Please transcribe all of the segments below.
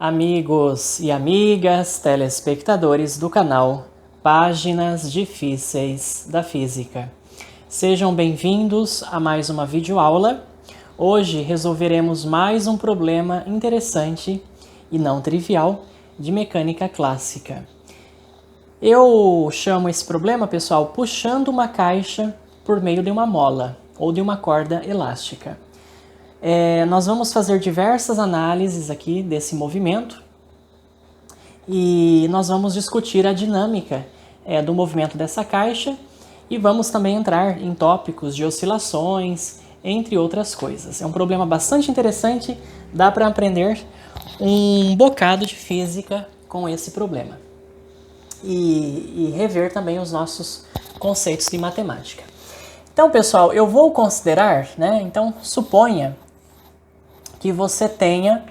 Amigos e amigas, telespectadores do canal Páginas Difíceis da Física. Sejam bem-vindos a mais uma videoaula. Hoje resolveremos mais um problema interessante e não trivial de mecânica clássica. Eu chamo esse problema, pessoal, puxando uma caixa por meio de uma mola ou de uma corda elástica. Nós vamos fazer diversas análises aqui desse movimento e nós vamos discutir a dinâmica do movimento dessa caixa e vamos também entrar em tópicos de oscilações, entre outras coisas. É um problema bastante interessante, dá para aprender um bocado de física com esse problema e rever também os nossos conceitos de matemática. Então, pessoal, eu vou considerar, então suponha que você tenha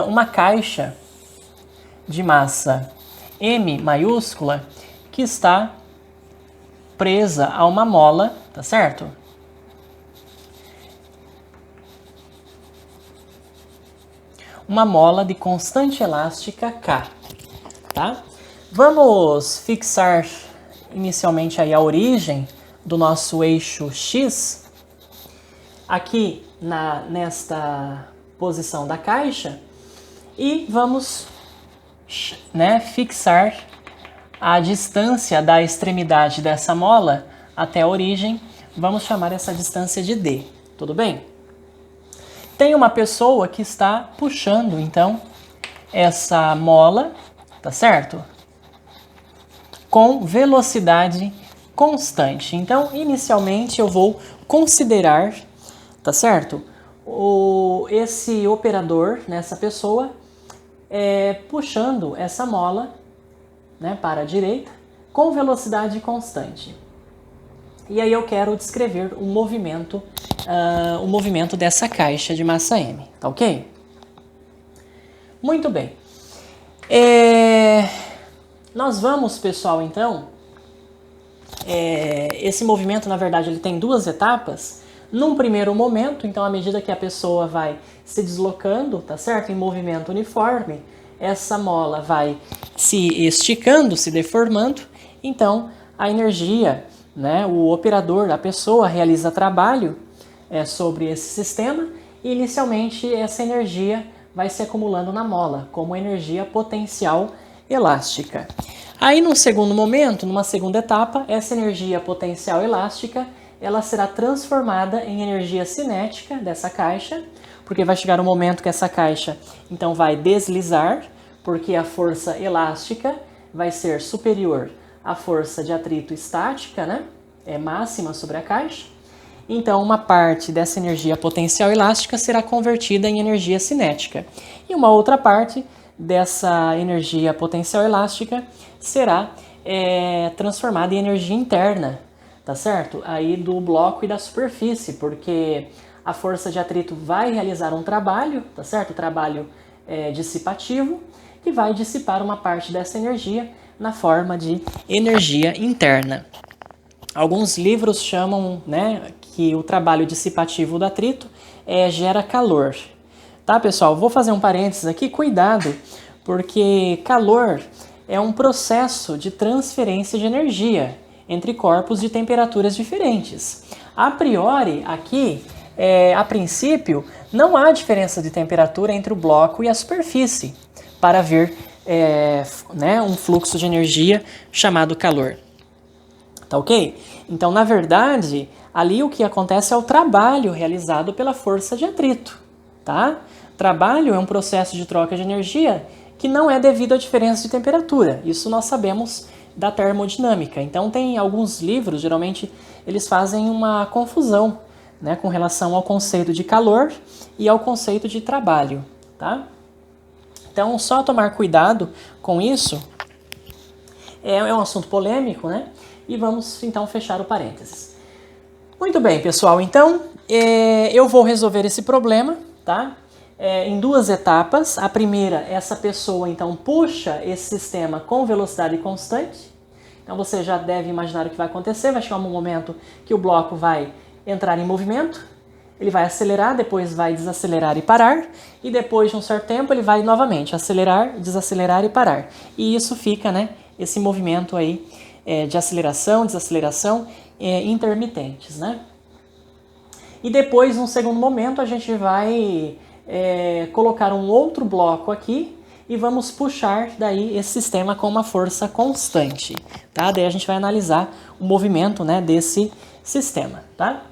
uma caixa de massa M maiúscula que está presa a uma mola, tá certo? Uma mola de constante elástica K, tá? Vamos fixar inicialmente aí a origem do nosso eixo X aqui nesta posição da caixa e vamos fixar a distância da extremidade dessa mola até a origem. Vamos chamar essa distância de D, tudo bem? Tem uma pessoa que está puxando, então, essa mola, tá certo? Com velocidade constante. Então, inicialmente, eu vou considerar, tá certo? Esse operador, essa pessoa, puxando essa mola para a direita com velocidade constante. E aí eu quero descrever o movimento dessa caixa de massa M, tá ok? Muito bem. Nós vamos, pessoal, então, esse movimento, na verdade, ele tem duas etapas. Num primeiro momento, então, à medida que a pessoa vai se deslocando, tá certo? Em movimento uniforme, essa mola vai se esticando, se deformando. Então, a energia, o operador, a pessoa realiza trabalho sobre esse sistema e, inicialmente, essa energia vai se acumulando na mola, como energia potencial elástica. Aí, num segundo momento, numa segunda etapa, essa energia potencial elástica ela será transformada em energia cinética dessa caixa, porque vai chegar um momento que essa caixa então vai deslizar, porque a força elástica vai ser superior à força de atrito estática, máxima sobre a caixa. Então, uma parte dessa energia potencial elástica será convertida em energia cinética. E uma outra parte dessa energia potencial elástica será transformada em energia interna, tá certo? Aí do bloco e da superfície, porque a força de atrito vai realizar um trabalho, tá certo? Trabalho dissipativo, que vai dissipar uma parte dessa energia na forma de energia interna. Alguns livros chamam, que o trabalho dissipativo do atrito gera calor. Tá, pessoal? Vou fazer um parênteses aqui, cuidado, porque calor é um processo de transferência de energia entre corpos de temperaturas diferentes. A priori, aqui, a princípio, não há diferença de temperatura entre o bloco e a superfície para haver um fluxo de energia chamado calor. Tá ok? Então, na verdade, ali o que acontece é o trabalho realizado pela força de atrito, tá? Trabalho é um processo de troca de energia que não é devido à diferença de temperatura. Isso nós sabemos da termodinâmica. Então, tem alguns livros, geralmente, eles fazem uma confusão, com relação ao conceito de calor e ao conceito de trabalho, tá? Então, só tomar cuidado com isso. É um assunto polêmico, E vamos, então, fechar o parênteses. Muito bem, pessoal. Então, eu vou resolver esse problema, tá? Em duas etapas. A primeira, essa pessoa, então, puxa esse sistema com velocidade constante. Então, você já deve imaginar o que vai acontecer. Vai chegar um momento que o bloco vai entrar em movimento. ele vai acelerar, depois vai desacelerar e parar, e depois de um certo tempo ele vai novamente acelerar, desacelerar e parar. E isso fica, né, esse movimento aí de aceleração, desaceleração intermitentes, né? E depois, num segundo momento, a gente vai colocar um outro bloco aqui e vamos puxar daí esse sistema com uma força constante, tá? Daí a gente vai analisar o movimento, né, desse sistema, tá?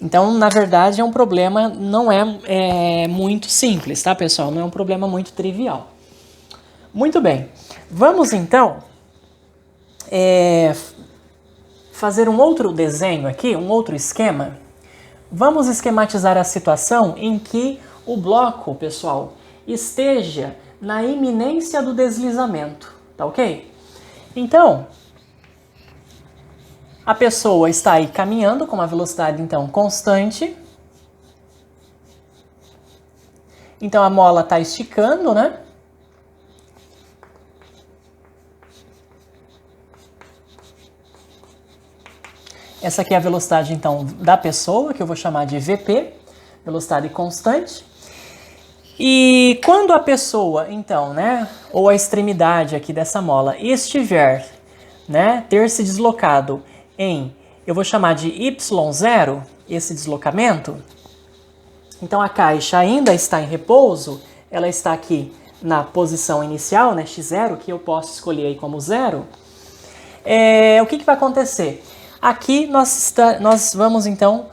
Então, na verdade, é um problema, não é muito simples, tá, pessoal? Não é um problema muito trivial. Muito bem. Vamos, então, fazer um outro desenho aqui, um outro esquema. Vamos esquematizar a situação em que o bloco, pessoal, esteja na iminência do deslizamento, tá ok? Então, a pessoa está aí caminhando com uma velocidade, então, constante. Então, a mola está esticando, né? Essa aqui é a velocidade, então, da pessoa, que eu vou chamar de VP, velocidade constante. E quando a pessoa, então, né, ou a extremidade aqui dessa mola estiver, né, ter se deslocado em, eu vou chamar de Y0, esse deslocamento, então a caixa ainda está em repouso, ela está aqui na posição inicial, né, X0, que eu posso escolher aí como 0, o que vai acontecer? Aqui nós vamos então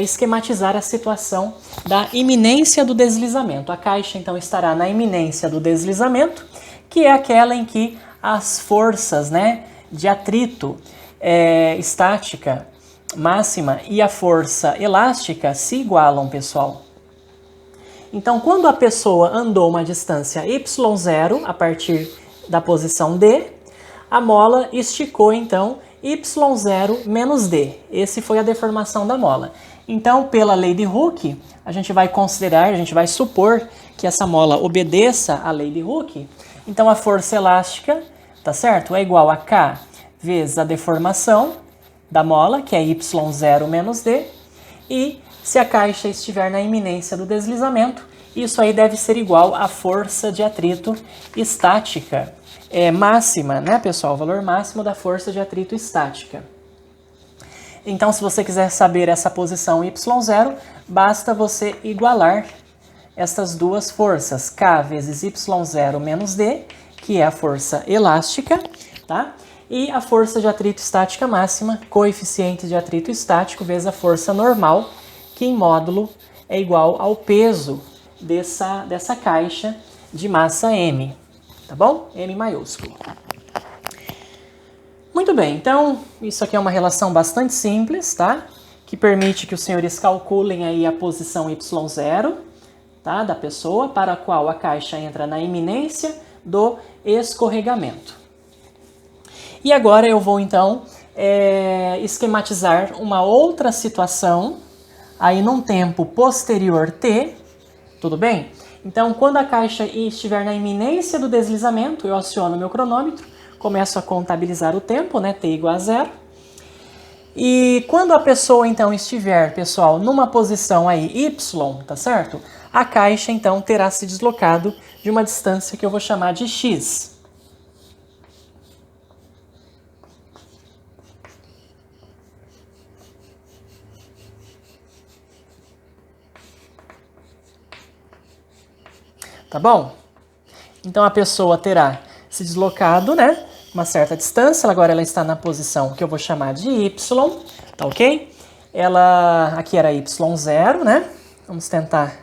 esquematizar a situação da iminência do deslizamento. A caixa então estará na iminência do deslizamento, que é aquela em que as forças, né, de atrito estática máxima e a força elástica se igualam, pessoal. Então, quando a pessoa andou uma distância y0 a partir da posição D, a mola esticou então y0 menos d. Esse foi a deformação da mola. Então, pela lei de Hooke, a gente vai considerar, a gente vai supor que essa mola obedeça à lei de Hooke. Então, a força elástica, tá certo? É igual a K vezes a deformação da mola, que é y0 menos d. E se a caixa estiver na iminência do deslizamento, isso aí deve ser igual à força de atrito estática máxima, né, pessoal? O valor máximo da força de atrito estática. Então, se você quiser saber essa posição y0, basta você igualar estas duas forças, K vezes y0 menos d, que é a força elástica, tá? E a força de atrito estática máxima, coeficiente de atrito estático, vezes a força normal, que em módulo é igual ao peso dessa caixa de massa M. Tá bom? M maiúsculo. Muito bem, então isso aqui é uma relação bastante simples, tá? Que permite que os senhores calculem aí a posição y0, tá? Da pessoa, para a qual a caixa entra na iminência do escorregamento. E agora eu vou então esquematizar uma outra situação, aí num tempo posterior t, tudo bem? Então, quando a caixa estiver na iminência do deslizamento, eu aciono meu cronômetro, começo a contabilizar o tempo, né, t igual a 0. E quando a pessoa, então, estiver, pessoal, numa posição aí y, tá certo? A caixa, então, terá se deslocado de uma distância que eu vou chamar de x. Tá bom? Então a pessoa terá se deslocado, né? Uma certa distância, agora ela está na posição que eu vou chamar de y, tá ok? Ela aqui era y0, né? Vamos tentar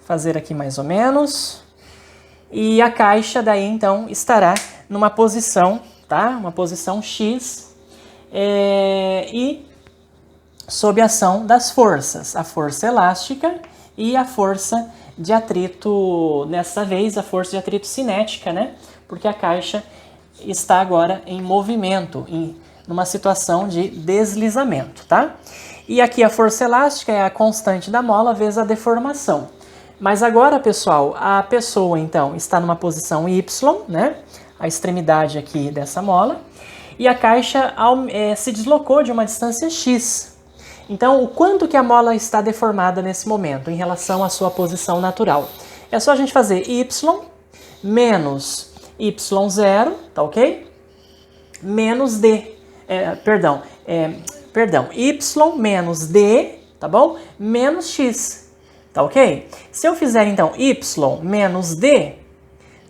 fazer aqui mais ou menos. E a caixa daí então estará numa posição, tá? Uma posição x e sob a ação das forças, a força elástica e a força de atrito, dessa vez a força de atrito cinética, né? Porque a caixa está agora em movimento, numa situação de deslizamento, tá? E aqui a força elástica é a constante da mola vezes a deformação. Mas agora, pessoal, a pessoa então está numa posição y, né? A extremidade aqui dessa mola, e a caixa se deslocou de uma distância x. Então, o quanto que a mola está deformada nesse momento em relação à sua posição natural? É só a gente fazer y menos y0, tá ok? Menos d, y menos d, tá bom? Menos x, tá ok? Se eu fizer então y menos d,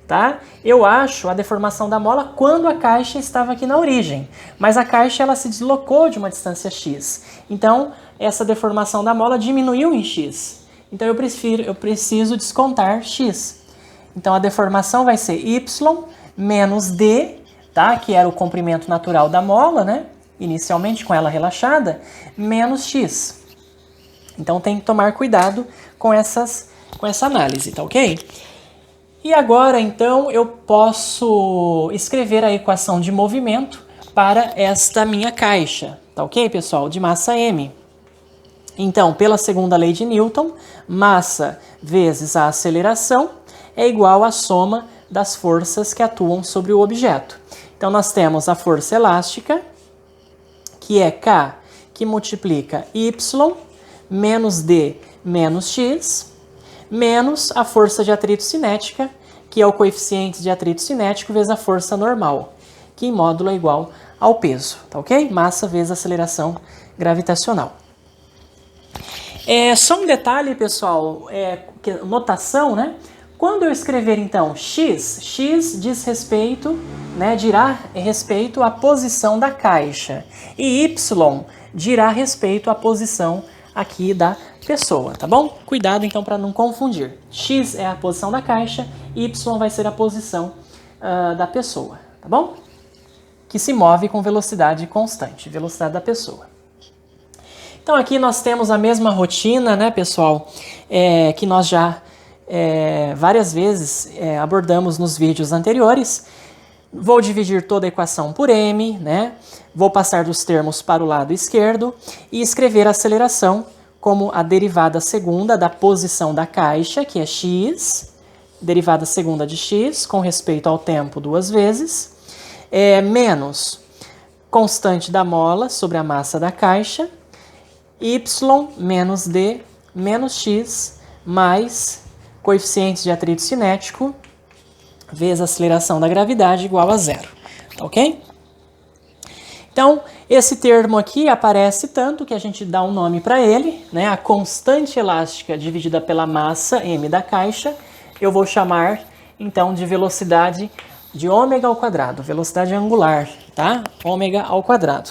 tá? Eu acho a deformação da mola quando a caixa estava aqui na origem, mas a caixa ela se deslocou de uma distância x. Então, essa deformação da mola diminuiu em x. Então, eu preciso descontar x. Então, a deformação vai ser y menos d, tá? Que era o comprimento natural da mola, né? Inicialmente com ela relaxada, menos x. Então, tem que tomar cuidado com essa análise, tá ok? E agora, então, eu posso escrever a equação de movimento para esta minha caixa, tá ok, pessoal? De massa m. Então, pela segunda lei de Newton, massa vezes a aceleração é igual à soma das forças que atuam sobre o objeto. Então, nós temos a força elástica, que é K, que multiplica Y, menos D, menos X, menos a força de atrito cinética, que é o coeficiente de atrito cinético vezes a força normal, que em módulo é igual ao peso, tá ok? Massa vezes aceleração gravitacional. Só um detalhe, pessoal, notação, né? Quando eu escrever, então, x diz respeito, né, dirá respeito à posição da caixa, e y dirá respeito à posição aqui da pessoa, tá bom? Cuidado, então, para não confundir. X é a posição da caixa, y vai ser a posição da pessoa, tá bom? Que se move com velocidade constante, velocidade da pessoa. Então, aqui nós temos a mesma rotina, né, pessoal, que nós já várias vezes abordamos nos vídeos anteriores. Vou dividir toda a equação por m, né? Vou passar dos termos para o lado esquerdo e escrever a aceleração como a derivada segunda da posição da caixa, que é x, derivada segunda de x, com respeito ao tempo duas vezes, menos constante da mola sobre a massa da caixa, y menos d menos x, mais coeficiente de atrito cinético, vezes a aceleração da gravidade igual a zero, tá ok? Então, esse termo aqui aparece tanto que a gente dá um nome para ele, né? A constante elástica dividida pela massa m da caixa, eu vou chamar, então, de velocidade de ômega ao quadrado, velocidade angular, tá? Ômega ao quadrado.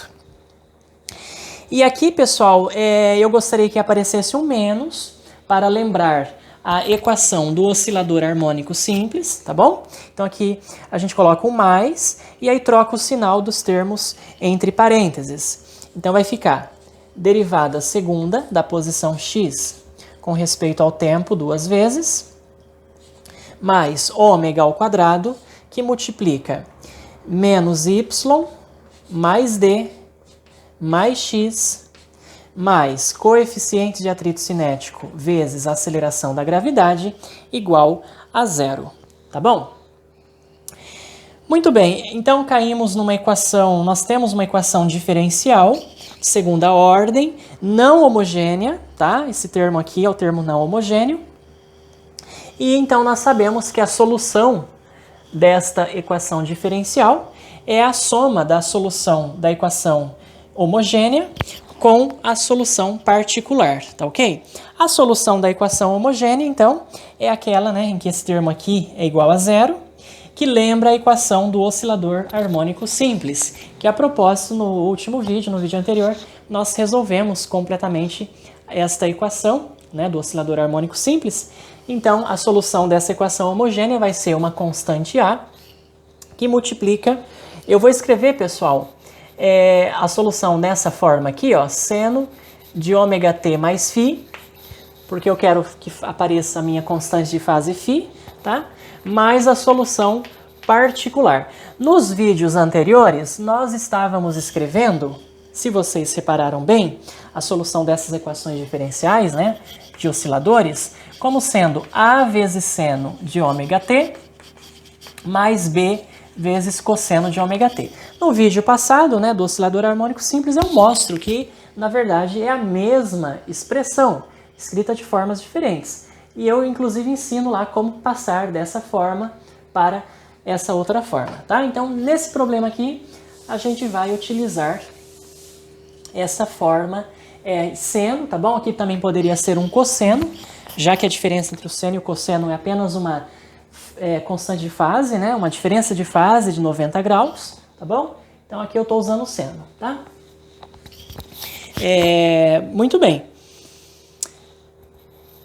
E aqui, pessoal, eu gostaria que aparecesse um menos para lembrar a equação do oscilador harmônico simples, tá bom? Então aqui a gente coloca um mais e aí troca o sinal dos termos entre parênteses. Então vai ficar derivada segunda da posição x com respeito ao tempo duas vezes, mais ômega ao quadrado, que multiplica menos y mais d mais x mais coeficiente de atrito cinético vezes a aceleração da gravidade igual a zero, tá bom? Muito bem, então caímos numa equação, nós temos uma equação diferencial, segunda ordem, não homogênea, tá? Esse termo aqui é o termo não homogêneo. E então nós sabemos que a solução desta equação diferencial é a soma da solução da equação homogênea com a solução particular, tá ok? A solução da equação homogênea, então, é aquela, né, em que esse termo aqui é igual a zero, que lembra a equação do oscilador harmônico simples, que a propósito, no último vídeo, no vídeo anterior, nós resolvemos completamente esta equação, né, do oscilador harmônico simples. Então, a solução dessa equação homogênea vai ser uma constante A, que multiplica, eu vou escrever, pessoal, a solução dessa forma aqui, ó, seno de ômega t mais φ, porque eu quero que apareça a minha constante de fase φ, tá? Mais a solução particular. Nos vídeos anteriores, nós estávamos escrevendo, se vocês separaram bem, a solução dessas equações diferenciais, né, de osciladores, como sendo A vezes seno de ômega t mais B vezes cosseno de ômega t. No vídeo passado, né, do oscilador harmônico simples, eu mostro que na verdade, é a mesma expressão, escrita de formas diferentes. E eu, inclusive, ensino lá como passar dessa forma para essa outra forma, tá? Então, nesse problema aqui, a gente vai utilizar essa forma seno, tá bom? Aqui também poderia ser um cosseno, já que a diferença entre o seno e o cosseno é apenas uma constante de fase, né? Uma diferença de fase de 90 graus, tá bom? Então, aqui eu estou usando o seno, tá? Muito bem.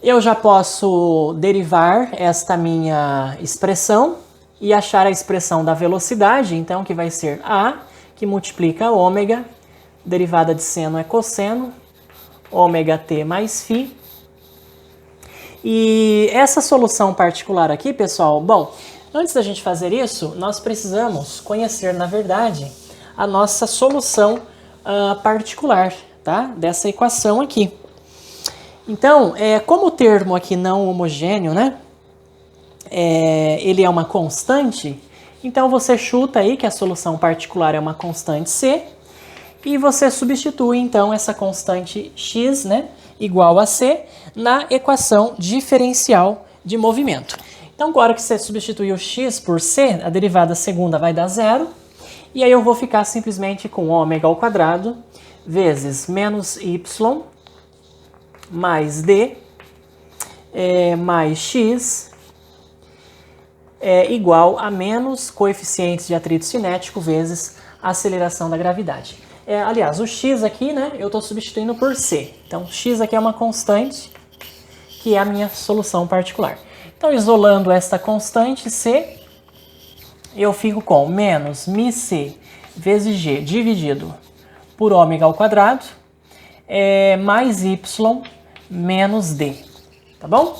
Eu já posso derivar esta minha expressão e achar a expressão da velocidade, então, que vai ser A, que multiplica ômega, derivada de seno é cosseno, ômega t mais φ. E essa solução particular aqui, pessoal, bom, antes da gente fazer isso, nós precisamos conhecer, na verdade, a nossa solução particular, tá? Dessa equação aqui. Então, como o termo aqui não homogêneo, né? Ele é uma constante, então você chuta aí que a solução particular é uma constante C e você substitui então essa constante x, né, igual a C, na equação diferencial de movimento. Então, agora que você substituir o x por C, a derivada segunda vai dar zero, e aí eu vou ficar simplesmente com ômega ao quadrado vezes menos y mais d mais x igual a menos coeficientes de atrito cinético vezes a aceleração da gravidade. Aliás, o x aqui, né, eu estou substituindo por c. Então, x aqui é uma constante, que é a minha solução particular. Então, isolando esta constante c, eu fico com menos μc vezes g dividido por ômega ao quadrado, mais y menos d. Tá bom?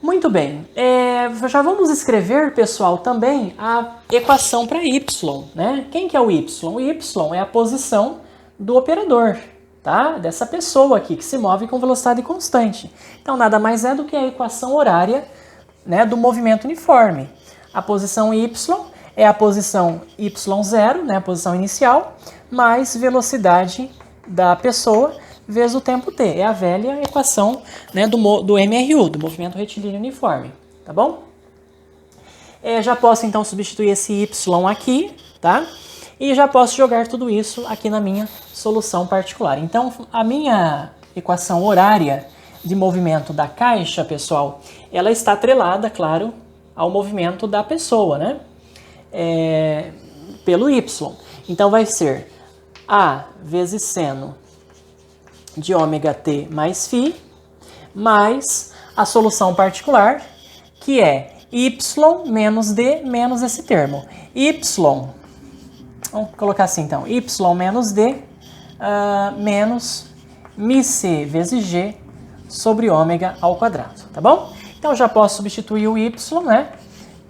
Muito bem, já vamos escrever, pessoal, também a equação para y, né? Quem que é o y? O y é a posição do operador, tá? Dessa pessoa aqui que se move com velocidade constante. Então, nada mais é do que a equação horária, né, do movimento uniforme. A posição y é a posição y0, né, a posição inicial, mais velocidade da pessoa vezes o tempo t. É a velha equação, né, do MRU, do movimento retilíneo uniforme, tá bom? Já posso então substituir esse y aqui, tá? E já posso jogar tudo isso aqui na minha solução particular. Então, a minha equação horária de movimento da caixa, pessoal, ela está atrelada, claro, ao movimento da pessoa, né? Pelo y. Então, vai ser A vezes seno de ômega t mais φ, mais a solução particular, que é y menos d menos esse termo. Y, vamos colocar assim então, y menos d menos μc vezes g sobre ômega ao quadrado, tá bom? Então, já posso substituir o y, né,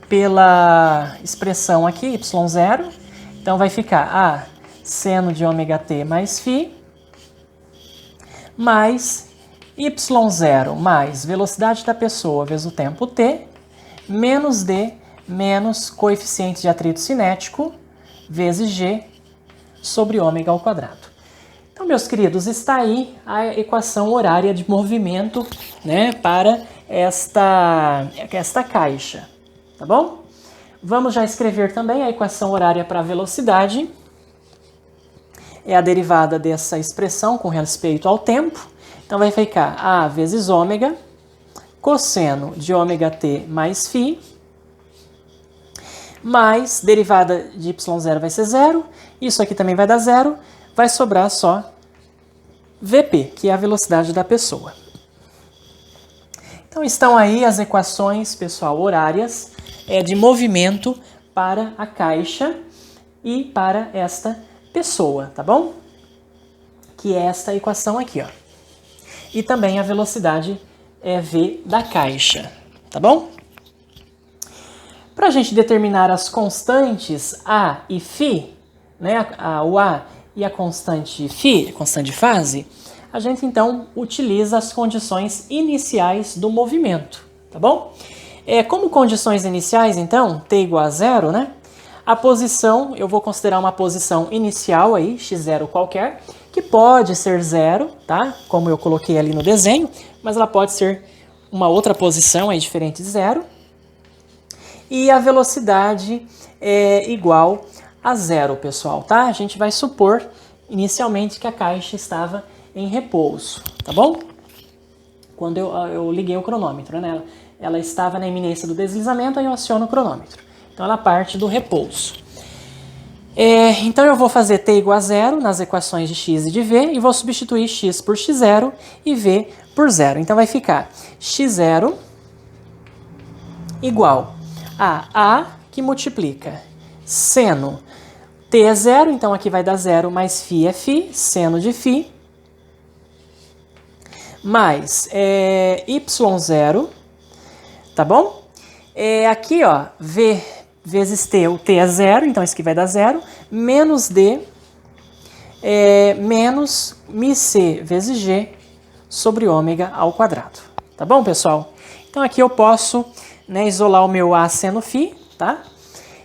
pela expressão aqui, y0. Então, vai ficar A seno de ômega t mais φ, mais y0 mais velocidade da pessoa vezes o tempo t, menos d menos coeficiente de atrito cinético vezes g sobre ômega ao quadrado. Então, meus queridos, está aí a equação horária de movimento, né, para esta caixa, tá bom? Vamos já escrever também a equação horária para a velocidade. É a derivada dessa expressão com respeito ao tempo. Então, vai ficar A vezes ômega, cosseno de ômega t mais φ, mais derivada de y0 vai ser zero, isso aqui também vai dar zero, vai sobrar só Vp, que é a velocidade da pessoa. Então, estão aí as equações, pessoal, horárias de movimento para a caixa e para esta pessoa, tá bom? Que é esta equação aqui, ó. E também a velocidade v da caixa, tá bom? Para a gente determinar as constantes A e φ, né, o A e a constante φ, constante de fase, a gente então utiliza as condições iniciais do movimento, tá bom? Como condições iniciais, então, t igual a zero, né? A posição, eu vou considerar uma posição inicial aí, x0 qualquer, que pode ser 0, tá? Como eu coloquei ali no desenho, mas ela pode ser uma outra posição aí diferente de 0. E a velocidade é igual a 0, pessoal, tá? A gente vai supor inicialmente que a caixa estava em repouso, tá bom? Quando eu liguei o cronômetro, né? Ela estava na iminência do deslizamento, aí eu aciono o cronômetro. Então ela parte do repouso. Então eu vou fazer t igual a 0 nas equações de x e de v e vou substituir x por x0 e v por 0. Então vai ficar x0 igual a que multiplica seno t é 0, então aqui vai dar 0 mais φ é φ, seno de φ, mais y0, tá bom? Aqui, ó, v vezes t, o t é 0, então isso aqui vai dar 0, menos d, menos μc vezes g sobre ômega ao quadrado. Tá bom, pessoal? Então aqui eu posso, né, isolar o meu a seno φ, tá?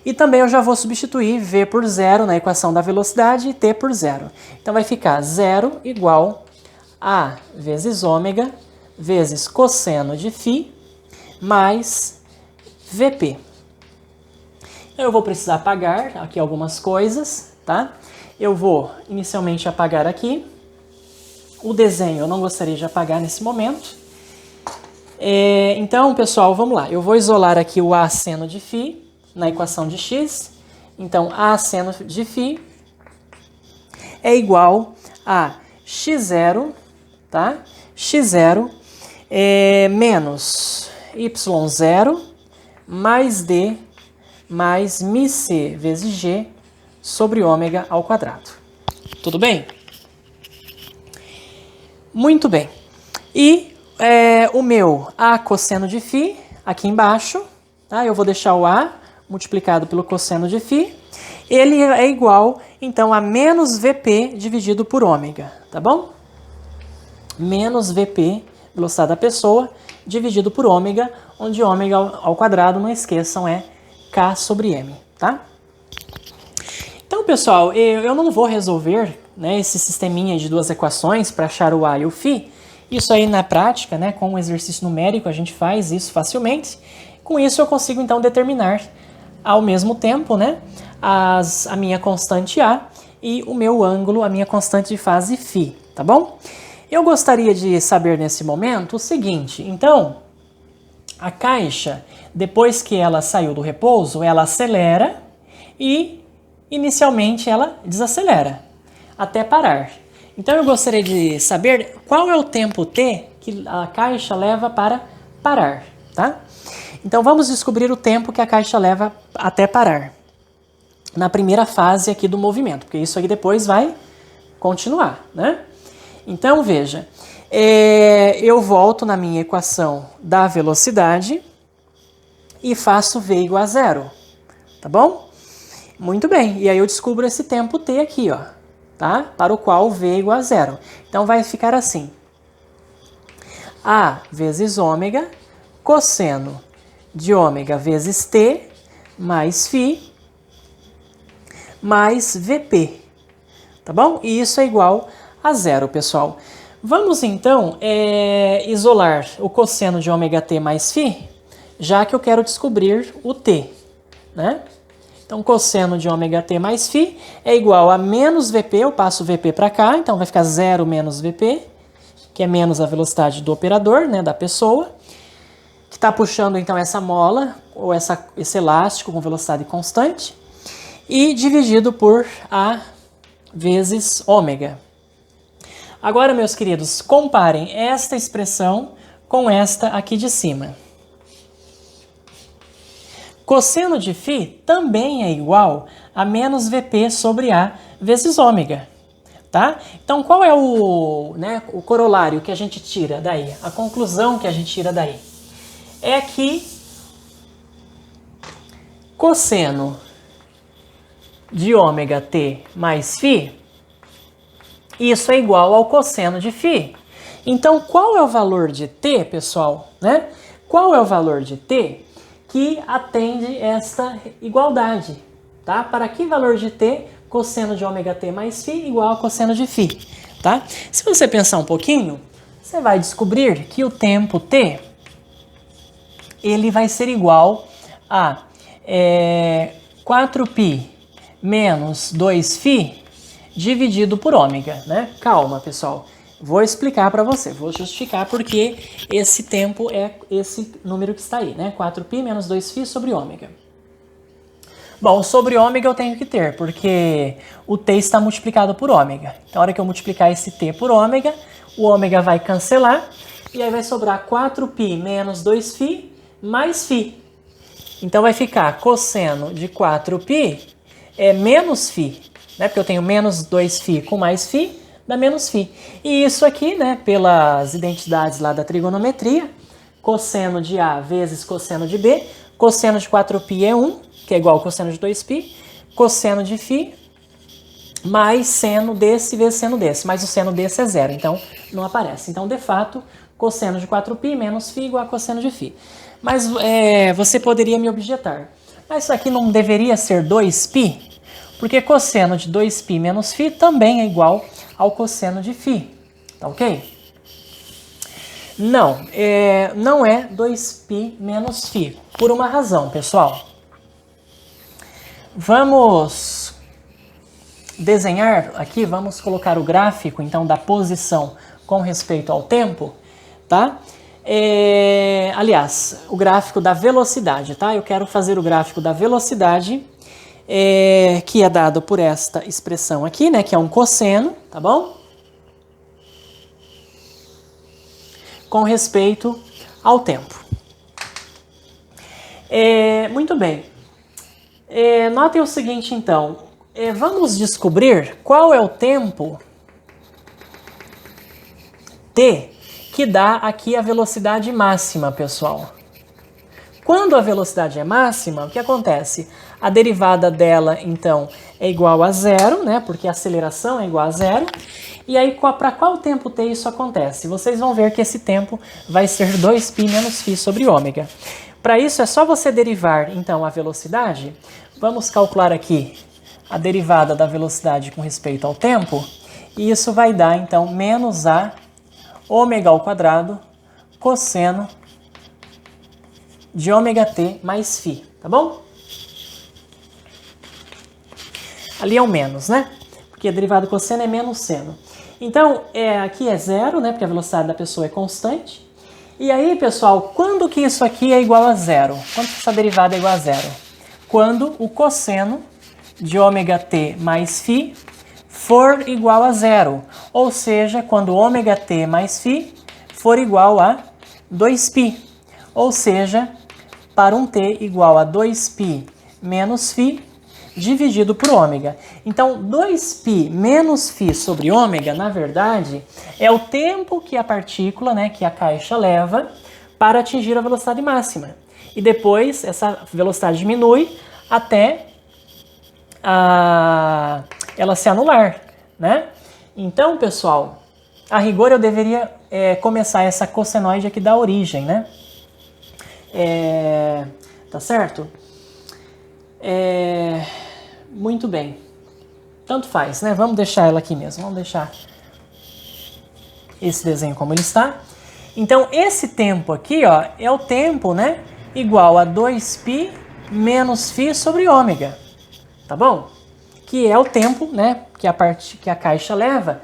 E também eu já vou substituir v por 0 na equação da velocidade e t por 0. Então vai ficar 0 igual a vezes ômega vezes cosseno de φ mais Vp. Eu vou precisar apagar aqui algumas coisas, tá? Eu vou inicialmente apagar aqui. O desenho eu não gostaria de apagar nesse momento. Então, pessoal, vamos lá. Eu vou isolar aqui o a seno de φ na equação de x. Então, a seno de φ é igual a x0, tá? x0 menos y0 mais d mais μc vezes g sobre ômega ao quadrado. Tudo bem? Muito bem. E o meu a cosseno de φ aqui embaixo, tá? Eu vou deixar o a multiplicado pelo cosseno de φ. Ele é igual, então, a menos Vp dividido por ômega, tá bom? Menos Vp, velocidade da pessoa, dividido por ômega, onde ômega ao quadrado, não esqueçam, é k sobre m, tá? Então, pessoal, eu não vou resolver, né, esse sisteminha de duas equações para achar o a e o φ. Isso aí na prática, né, com um exercício numérico, a gente faz isso facilmente. Com isso eu consigo, então, determinar ao mesmo tempo, né, a minha constante a e o meu ângulo, a minha constante de fase φ, tá bom? Eu gostaria de saber nesse momento o seguinte, então, a caixa, depois que ela saiu do repouso, ela acelera e inicialmente ela desacelera até parar. Então eu gostaria de saber qual é o tempo t que a caixa leva para parar, tá? Então vamos descobrir o tempo que a caixa leva até parar na primeira fase aqui do movimento, porque isso aqui depois vai continuar, né? Então veja, eu volto na minha equação da velocidade e faço v igual a 0, tá bom? Muito bem, e aí eu descubro esse tempo t aqui, ó, tá? Para o qual v é igual a 0. Então vai ficar assim, a vezes ômega cosseno de ômega vezes t mais φ mais Vp, tá bom? E isso é igual a 0, pessoal. Vamos então isolar o cosseno de ômega t mais φ, já que eu quero descobrir o t, né? Então, cosseno de ômega t mais φ é igual a menos Vp, eu passo Vp para cá, então vai ficar 0 menos Vp, que é menos a velocidade do operador, né, da pessoa, que está puxando então essa mola, ou esse elástico com velocidade constante, e dividido por a vezes ômega. Agora, meus queridos, comparem esta expressão com esta aqui de cima. Cosseno de φ também é igual a menos Vp sobre a vezes ômega, tá? Então, qual é o corolário que a gente tira daí? A conclusão que a gente tira daí é que cosseno de ômega t mais φ, isso é igual ao cosseno de φ. Então, qual é o valor de t, pessoal? Né? Qual é o valor de t que atende esta igualdade? tá? Para que valor de t, cosseno de ômega t mais φ igual a cosseno de φ, tá? Se você pensar um pouquinho, você vai descobrir que o tempo t, ele vai ser igual a 4π menos 2φ dividido por ômega, né? Calma, pessoal. Vou explicar para você, vou justificar porque esse tempo é esse número que está aí, né? 4π menos 2φ sobre ômega. Bom, sobre ômega eu tenho que ter, porque o t está multiplicado por ômega. Então, na hora que eu multiplicar esse t por ômega, o ômega vai cancelar, e aí vai sobrar 4π menos 2φ mais φ. Então, vai ficar cosseno de 4π é menos φ, né? Porque eu tenho menos 2φ com mais φ, dá menos φ. E isso aqui, né, pelas identidades lá da trigonometria, cosseno de A vezes cosseno de B, cosseno de 4π é 1, que é igual ao cosseno de 2π, cosseno de φ mais seno desse vezes seno desse, mas o seno desse é zero, então não aparece. Então, de fato, cosseno de 4π menos φ igual a cosseno de φ. Mas você poderia me objetar, mas isso aqui não deveria ser 2π? Porque cosseno de 2π menos φ também é igual ao cosseno de φ, tá ok? Não, não é 2π menos φ, por uma razão, pessoal. Vamos desenhar aqui, vamos colocar o gráfico, então, da posição com respeito ao tempo, tá? Aliás, o gráfico da velocidade, tá? Eu quero fazer o gráfico da velocidade, que é dado por esta expressão aqui, né? Que é um cosseno, tá bom? Com respeito ao tempo. Muito bem. Notem o seguinte, então. Vamos descobrir qual é o tempo t que dá aqui a velocidade máxima, pessoal. Quando a velocidade é máxima, o que acontece? A derivada dela, então, é igual a zero, né? Porque a aceleração é igual a zero. E aí, para qual tempo t isso acontece? Vocês vão ver que esse tempo vai ser 2π menos φ sobre ômega. Para isso, é só você derivar, então, a velocidade. Vamos calcular aqui a derivada da velocidade com respeito ao tempo. E isso vai dar, então, menos a ômega ao quadrado cosseno de ômega t mais φ, tá bom? Ali é o menos, né? Porque a derivada do cosseno é menos seno. Então, aqui é zero, né? Porque a velocidade da pessoa é constante. E aí, pessoal, quando que isso aqui é igual a zero? Quando que essa derivada é igual a zero? Quando o cosseno de ômega t mais φ for igual a zero. Ou seja, quando ômega t mais φ for igual a 2π. Ou seja, para um t igual a 2π menos φ dividido por ômega. Então, 2π menos φ sobre ômega, na verdade, é o tempo que a partícula, né, que a caixa leva para atingir a velocidade máxima. E depois, essa velocidade diminui até ela se anular, né? Então, pessoal, a rigor eu deveria começar essa cossenoide aqui da origem, né? Tá certo? Muito bem. Tanto faz, né? Vamos deixar ela aqui mesmo. Vamos deixar esse desenho como ele está. Então, esse tempo aqui, ó, é o tempo, né? Igual a 2π menos φ sobre ômega. Tá bom? Que é o tempo, né? Que a caixa leva.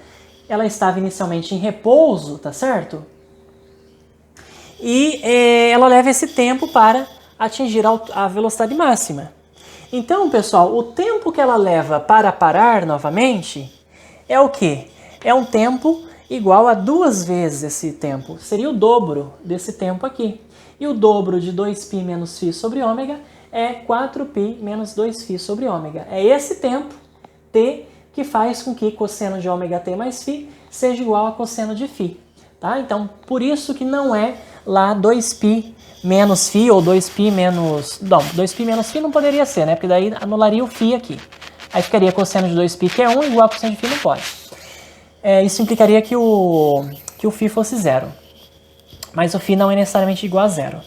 Ela estava inicialmente em repouso, tá certo? E ela leva esse tempo para atingir a velocidade máxima. Então, pessoal, o tempo que ela leva para parar novamente é o quê? É um tempo igual a 2 vezes esse tempo. Seria o dobro desse tempo aqui. E o dobro de 2π menos φ sobre ômega é 4π menos 2φ sobre ômega. É esse tempo, t, que faz com que cosseno de ômega t mais φ seja igual a cosseno de φ. Tá? Então, por isso que não é lá 2π menos φ ou 2π menos... Não, 2π menos φ não poderia ser, né? Porque daí anularia o φ aqui. Aí ficaria cosseno de 2π, que é 1, igual a cosseno de φ, não pode. Isso implicaria que o φ fosse zero. Mas o φ não é necessariamente igual a zero.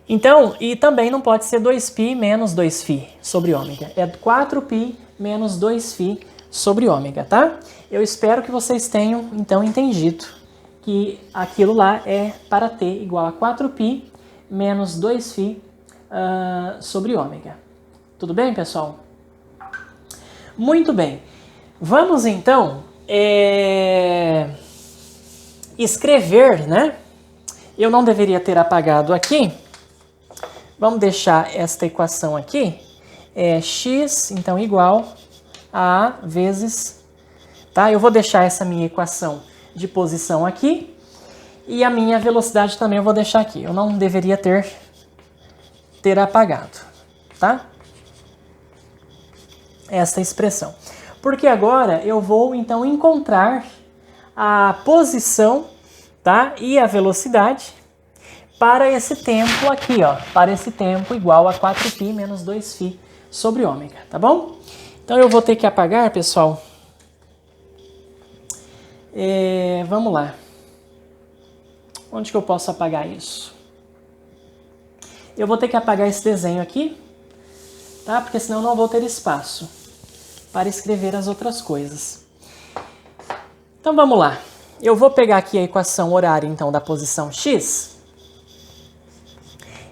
Então, e também não pode ser 2π menos 2φ sobre ômega. É 4π menos 2φ sobre ômega, tá? Eu espero que vocês tenham, então, entendido que aquilo lá é para t igual a 4π menos 2φ sobre ômega. Tudo bem, pessoal? Muito bem. Vamos, então, escrever, né? Eu não deveria ter apagado aqui. Vamos deixar esta equação aqui. É x, então, igual a A vezes... Tá? Eu vou deixar essa minha equação de posição aqui. E a minha velocidade também eu vou deixar aqui. Eu não deveria ter apagado. Tá? Essa expressão. Porque agora eu vou, então, encontrar a posição, tá? E a velocidade para esse tempo aqui, ó. Para esse tempo igual a 4π menos 2φ sobre ômega, tá bom? Então eu vou ter que apagar, pessoal. Vamos lá. Onde que eu posso apagar isso? Eu vou ter que apagar esse desenho aqui, tá? Porque senão eu não vou ter espaço para escrever as outras coisas. Então vamos lá. Eu vou pegar aqui a equação horária, então, da posição x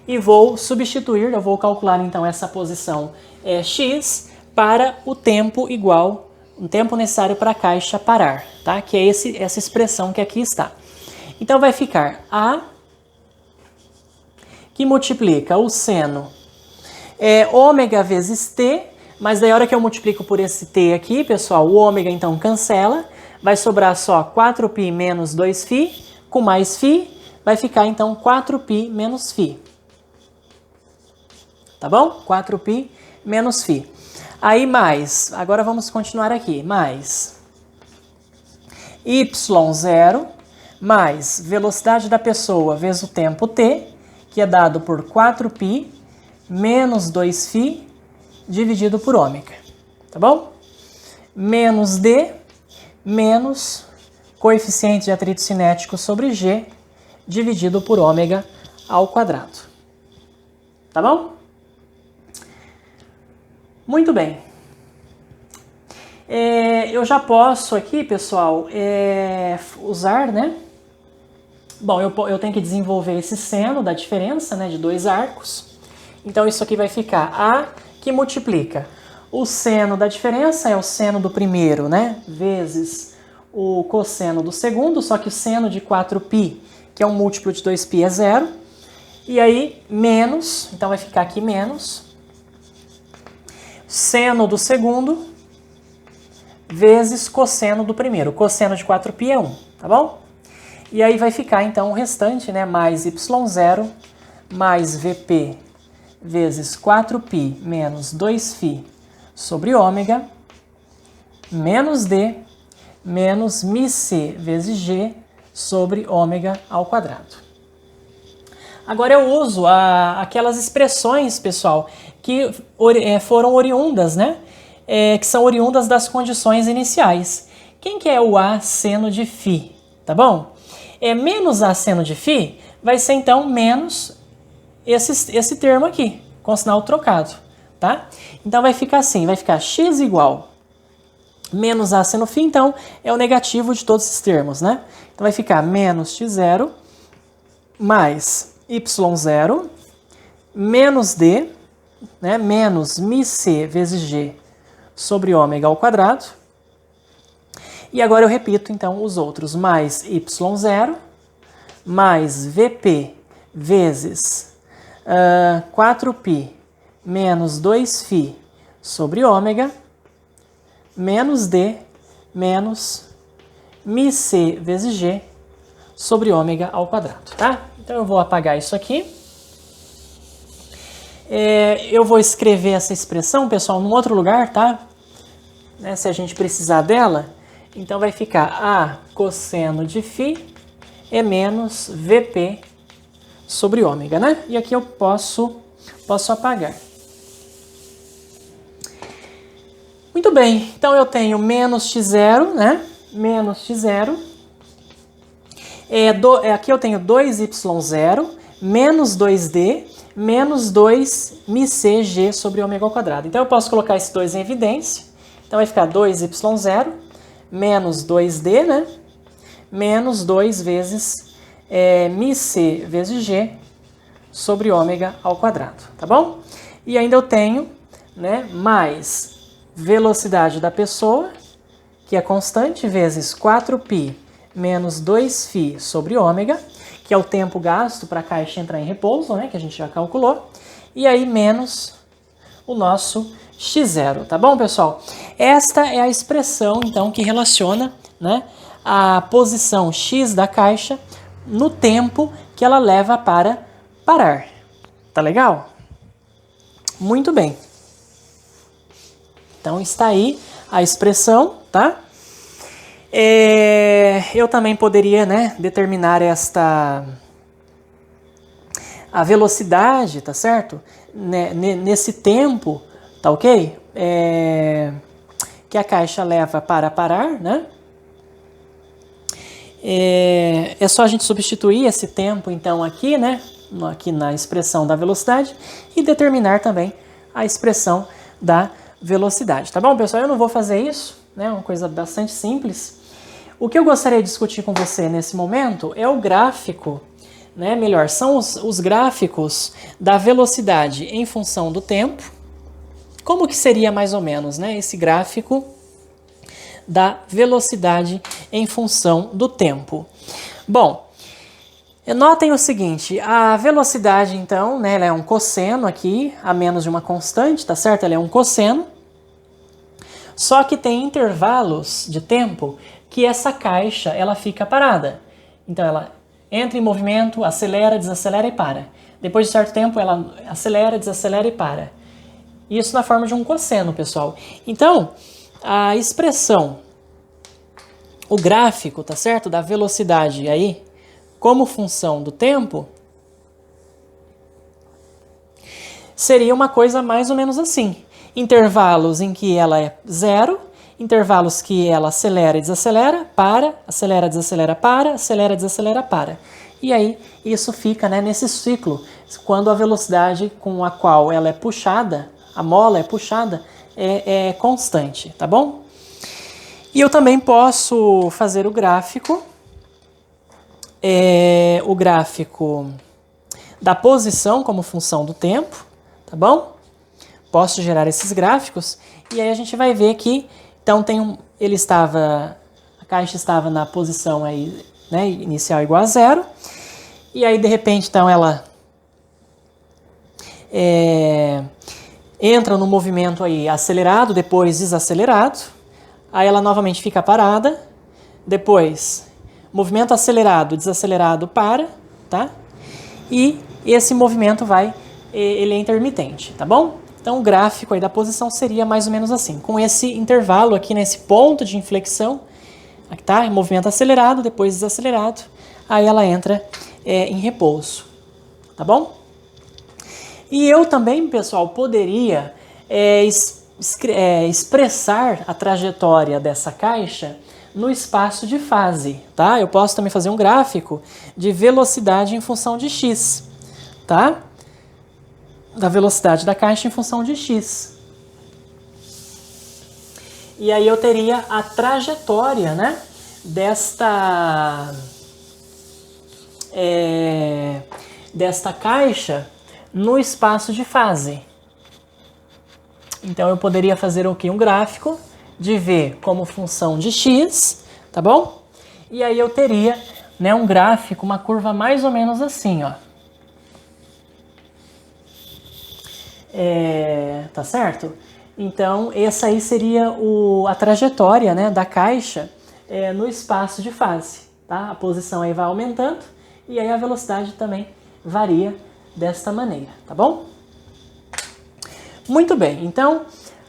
e vou substituir, eu vou calcular, então, essa posição x para o tempo igual, o tempo necessário para a caixa parar, tá? Que é essa expressão que aqui está. Então vai ficar A, que multiplica o seno ômega vezes t, mas daí a hora que eu multiplico por esse t aqui, pessoal, o ômega então cancela, vai sobrar só 4π menos 2φ, com mais φ, vai ficar então 4π menos φ. Tá bom? 4π menos φ. Aí mais, agora vamos continuar aqui, mais y0 mais velocidade da pessoa vezes o tempo t, que é dado por 4π menos 2φ dividido por ômega, tá bom? Menos d menos coeficiente de atrito cinético sobre g dividido por ômega ao quadrado. Tá bom? Muito bem. Eu já posso aqui, pessoal, usar, né? Bom, eu tenho que desenvolver esse seno da diferença, né, de dois arcos. Então, isso aqui vai ficar A, que multiplica o seno da diferença, é o seno do primeiro, né, vezes o cosseno do segundo, só que o seno de 4π, que é um múltiplo de 2π, é zero. E aí, menos, então vai ficar aqui menos, seno do segundo vezes cosseno do primeiro. O cosseno de 4π é 1, tá bom? E aí vai ficar, então, o restante, né, mais y0 mais vp vezes 4π menos 2φ sobre ômega, menos d, menos μc vezes g sobre ômega ao quadrado. Agora eu uso aquelas expressões, pessoal, que foram oriundas, né? Que são oriundas das condições iniciais. Quem que é o A seno de φ? Tá bom? Menos A seno de φ vai ser, então, menos esse termo aqui, com sinal trocado, tá? Então vai ficar assim, vai ficar x igual menos A seno φ, então é o negativo de todos esses termos, né? Então vai ficar menos x0 mais y0 menos d, né, menos μc vezes g sobre ômega ao quadrado. E agora eu repito, então, os outros, mais y0 mais vp vezes 4π menos 2φ sobre ômega, menos d, menos μc vezes g sobre ômega ao quadrado, tá? Então eu vou apagar isso aqui. Eu vou escrever essa expressão, pessoal, num outro lugar, tá? Né, se a gente precisar dela. Então vai ficar A cosseno de φ é menos Vp sobre ômega, né? E aqui eu posso apagar. Muito bem, então eu tenho menos x0, né? Menos x0. Aqui eu tenho 2y0 menos 2d menos 2 μcg sobre ômega ao quadrado. Então eu posso colocar esses dois em evidência. Então vai ficar 2y0 menos 2d, né? Menos 2 vezes μc vezes g sobre ômega ao quadrado, tá bom? E ainda eu tenho, né, mais velocidade da pessoa, que é constante, vezes 4π menos 2φ sobre ômega, que é o tempo gasto para a caixa entrar em repouso, né, que a gente já calculou, e aí menos o nosso x0, tá bom, pessoal? Esta é a expressão, então, que relaciona, né, a posição x da caixa no tempo que ela leva para parar. Tá legal? Muito bem. Então está aí a expressão, tá? Eu também poderia, né, determinar a velocidade, tá certo? Nesse tempo, tá ok? Que a caixa leva para parar, né? É só a gente substituir esse tempo, então, aqui, né? Aqui na expressão da velocidade e determinar também a expressão da velocidade, tá bom, pessoal? Eu não vou fazer isso, né? Uma coisa bastante simples. O que eu gostaria de discutir com você nesse momento é o gráfico, né? Melhor, são os gráficos da velocidade em função do tempo. Como que seria mais ou menos, né? Esse gráfico da velocidade em função do tempo. Bom, notem o seguinte, a velocidade, então, né, ela é um cosseno aqui, a menos de uma constante, tá certo? Ela é um cosseno, só que tem intervalos de tempo que essa caixa, ela fica parada. Então, ela entra em movimento, acelera, desacelera e para. Depois de certo tempo, ela acelera, desacelera e para. Isso na forma de um cosseno, pessoal. Então, a expressão, o gráfico, tá certo? Da velocidade aí, como função do tempo, seria uma coisa mais ou menos assim. Intervalos em que ela é zero, intervalos que ela acelera e desacelera, para, acelera, desacelera, para, acelera, desacelera, para. E aí isso fica, né, nesse ciclo, quando a velocidade com a qual ela é puxada, a mola é puxada, é constante, tá bom? E eu também posso fazer o gráfico da posição como função do tempo, tá bom? Posso gerar esses gráficos e aí a gente vai ver que, então a caixa estava na posição aí, né, inicial igual a zero, e aí de repente então ela entra no movimento aí acelerado, depois desacelerado, aí ela novamente fica parada, depois movimento acelerado, desacelerado, para, tá? E esse movimento ele é intermitente, tá bom? Então o gráfico aí da posição seria mais ou menos assim, com esse intervalo aqui nesse ponto de inflexão, aqui tá? Movimento acelerado, depois desacelerado, aí ela entra em repouso, tá bom? E eu também, pessoal, poderia expressar a trajetória dessa caixa no espaço de fase, tá? Eu posso também fazer um gráfico de velocidade em função de x, tá? Da velocidade da caixa em função de x. E aí eu teria a trajetória, né, desta caixa no espaço de fase. Então eu poderia fazer aqui um gráfico de v como função de x, tá bom? E aí eu teria, né, um gráfico, uma curva mais ou menos assim, ó. Tá certo? Então essa aí seria a trajetória, né, da caixa no espaço de fase, tá? A posição aí vai aumentando e aí a velocidade também varia desta maneira, tá bom? Muito bem, então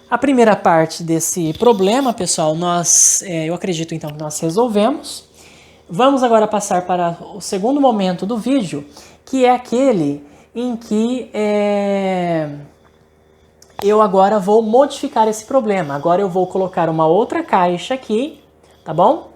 a primeira parte desse problema, pessoal, eu acredito então que nós resolvemos. Vamos agora passar para o segundo momento do vídeo, que é aquele em que eu agora vou modificar esse problema. Agora eu vou colocar uma outra caixa aqui, tá bom?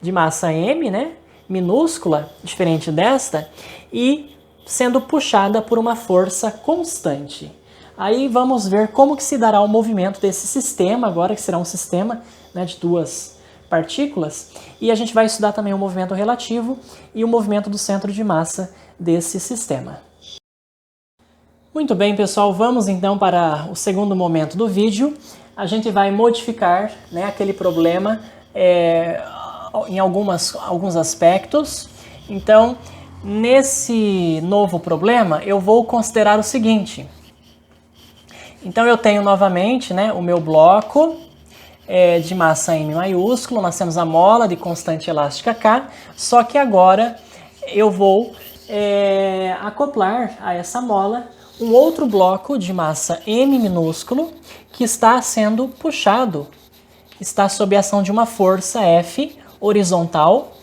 De massa M, né? Minúscula, diferente desta, e sendo puxada por uma força constante. Aí vamos ver como que se dará o movimento desse sistema, agora que será um sistema, né, de duas partículas, e a gente vai estudar também o movimento relativo e o movimento do centro de massa desse sistema. Muito bem, pessoal, vamos então para o segundo momento do vídeo. A gente vai modificar, né, aquele problema em alguns aspectos. Então, nesse novo problema, eu vou considerar o seguinte. Então, eu tenho novamente, né, o meu bloco de massa M maiúsculo, nós temos a mola de constante elástica K, só que agora eu vou acoplar a essa mola um outro bloco de massa M minúsculo que está sendo puxado, está sob a ação de uma força F horizontal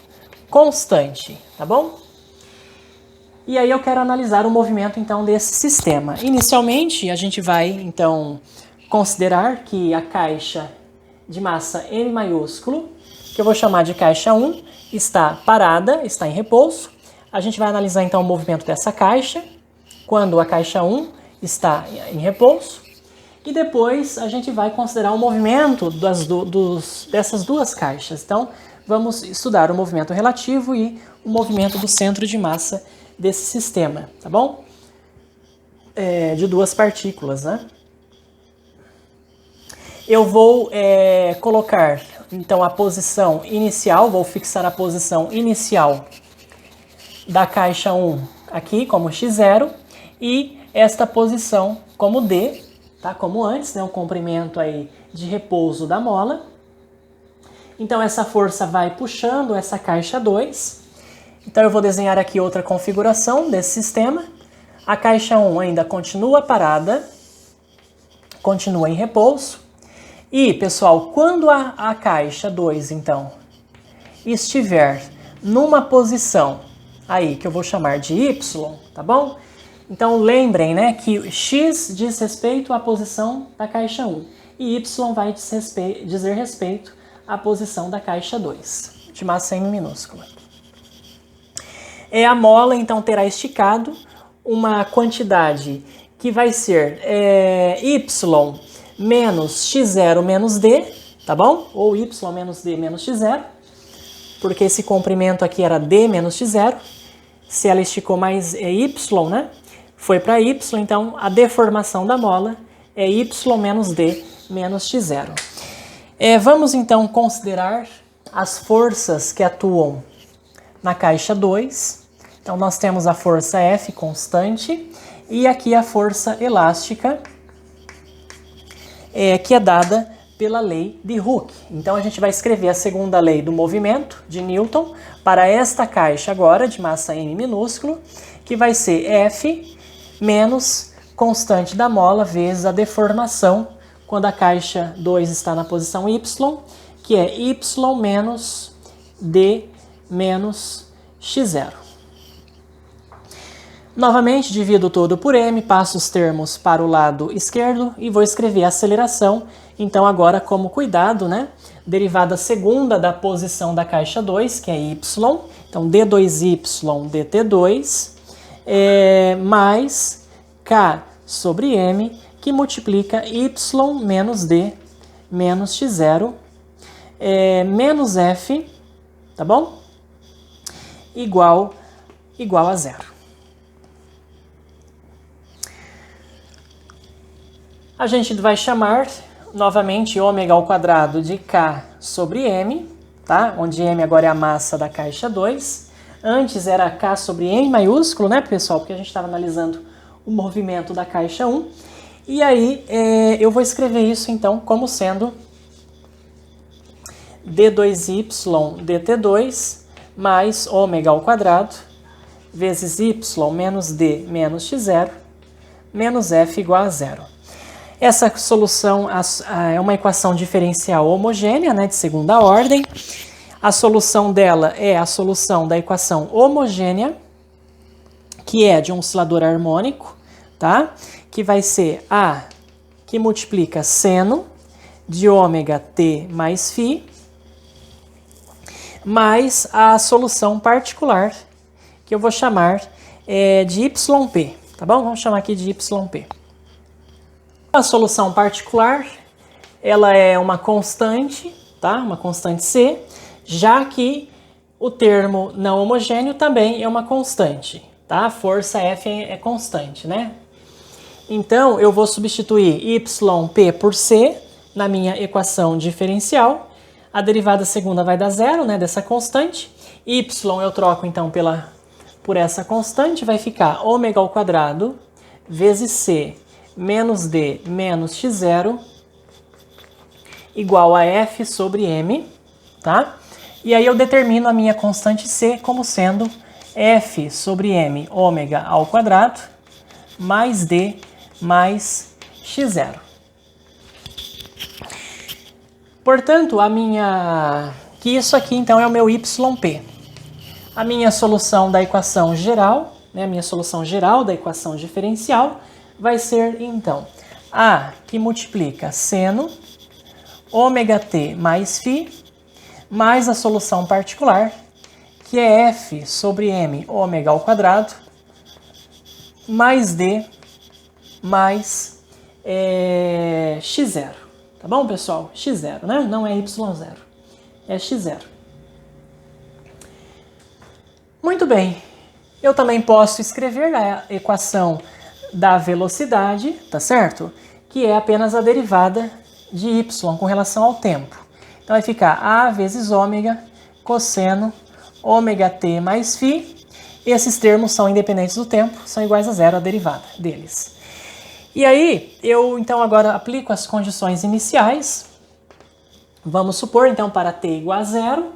constante, tá bom? E aí eu quero analisar o movimento então desse sistema. Inicialmente a gente vai então considerar que a caixa de massa M maiúsculo, que eu vou chamar de caixa 1, está parada, está em repouso. A gente vai analisar então o movimento dessa caixa quando a caixa 1 está em repouso, e depois a gente vai considerar o movimento dessas duas caixas. Então, vamos estudar o movimento relativo e o movimento do centro de massa desse sistema, tá bom? De duas partículas, né? Eu vou colocar, então, a posição inicial, vou fixar a posição inicial da caixa 1 aqui como x0, e esta posição como D, tá? Como antes, né? O comprimento aí de repouso da mola. Então essa força vai puxando essa caixa 2. Então eu vou desenhar aqui outra configuração desse sistema. A caixa 1 ainda continua parada, continua em repouso. E, pessoal, quando a caixa 2, então, estiver numa posição aí que eu vou chamar de Y, tá bom? Então lembrem, né, que x diz respeito à posição da caixa 1 e y vai dizer respeito à posição da caixa 2, de massa M minúscula. A mola então terá esticado uma quantidade que vai ser y menos x0 menos d, tá bom? Ou y menos d menos x0, porque esse comprimento aqui era d menos x0. Se ela esticou mais y, né? Foi para y, então a deformação da mola é y menos d menos x0. Vamos então considerar as forças que atuam na caixa 2. Então nós temos a força F constante e aqui a força elástica, que é dada pela lei de Hooke. Então a gente vai escrever a segunda lei do movimento de Newton para esta caixa agora de massa M minúsculo, que vai ser F menos constante da mola vezes a deformação quando a caixa 2 está na posição Y, que é Y menos D menos x0. Novamente, divido todo por m, passo os termos para o lado esquerdo e vou escrever a aceleração. Então agora, como cuidado, né? Derivada segunda da posição da caixa 2, que é y. Então d2y dt2 mais k sobre m, que multiplica y menos d menos x0 menos f, tá bom? Igual a zero. A gente vai chamar novamente ômega ao quadrado de k sobre m, tá? Onde m agora é a massa da caixa 2. Antes era k sobre m maiúsculo, né, pessoal? Porque a gente estava analisando o movimento da caixa 1. E aí eu vou escrever isso então como sendo d2y dt2 mais ômega ao quadrado vezes y menos d menos x0 menos f igual a zero. Essa solução é uma equação diferencial homogênea, né, de segunda ordem. A solução dela é a solução da equação homogênea, que é de um oscilador harmônico, tá? Que vai ser A, que multiplica seno de ômega t mais φ, mais a solução particular, que eu vou chamar de YP, tá bom? Vamos chamar aqui de YP. A solução particular, ela é uma constante, tá? Uma constante C, já que o termo não homogêneo também é uma constante, tá? A força F é constante, né? Então, eu vou substituir YP por C na minha equação diferencial. A derivada segunda vai dar zero, né, dessa constante. Y eu troco, então, por essa constante. Vai ficar ômega ao quadrado vezes C menos D menos x0 igual a F sobre M, tá? E aí eu determino a minha constante C como sendo F sobre M ômega ao quadrado mais D mais x0. Portanto, que isso aqui então é o meu YP. A minha solução da equação geral, né, a minha solução geral da equação diferencial vai ser então A que multiplica seno ômega t mais φ mais a solução particular, que é F sobre M ômega ao quadrado mais D mais x0. Tá bom, pessoal? x0, né? Não é y0, é x0. Muito bem. Eu também posso escrever a equação da velocidade, tá certo? Que é apenas a derivada de y com relação ao tempo. Então vai ficar A vezes ômega cosseno ômega t mais φ. Esses termos são independentes do tempo, são iguais a zero a derivada deles. E aí, eu então agora aplico as condições iniciais. Vamos supor, então, para t igual a zero,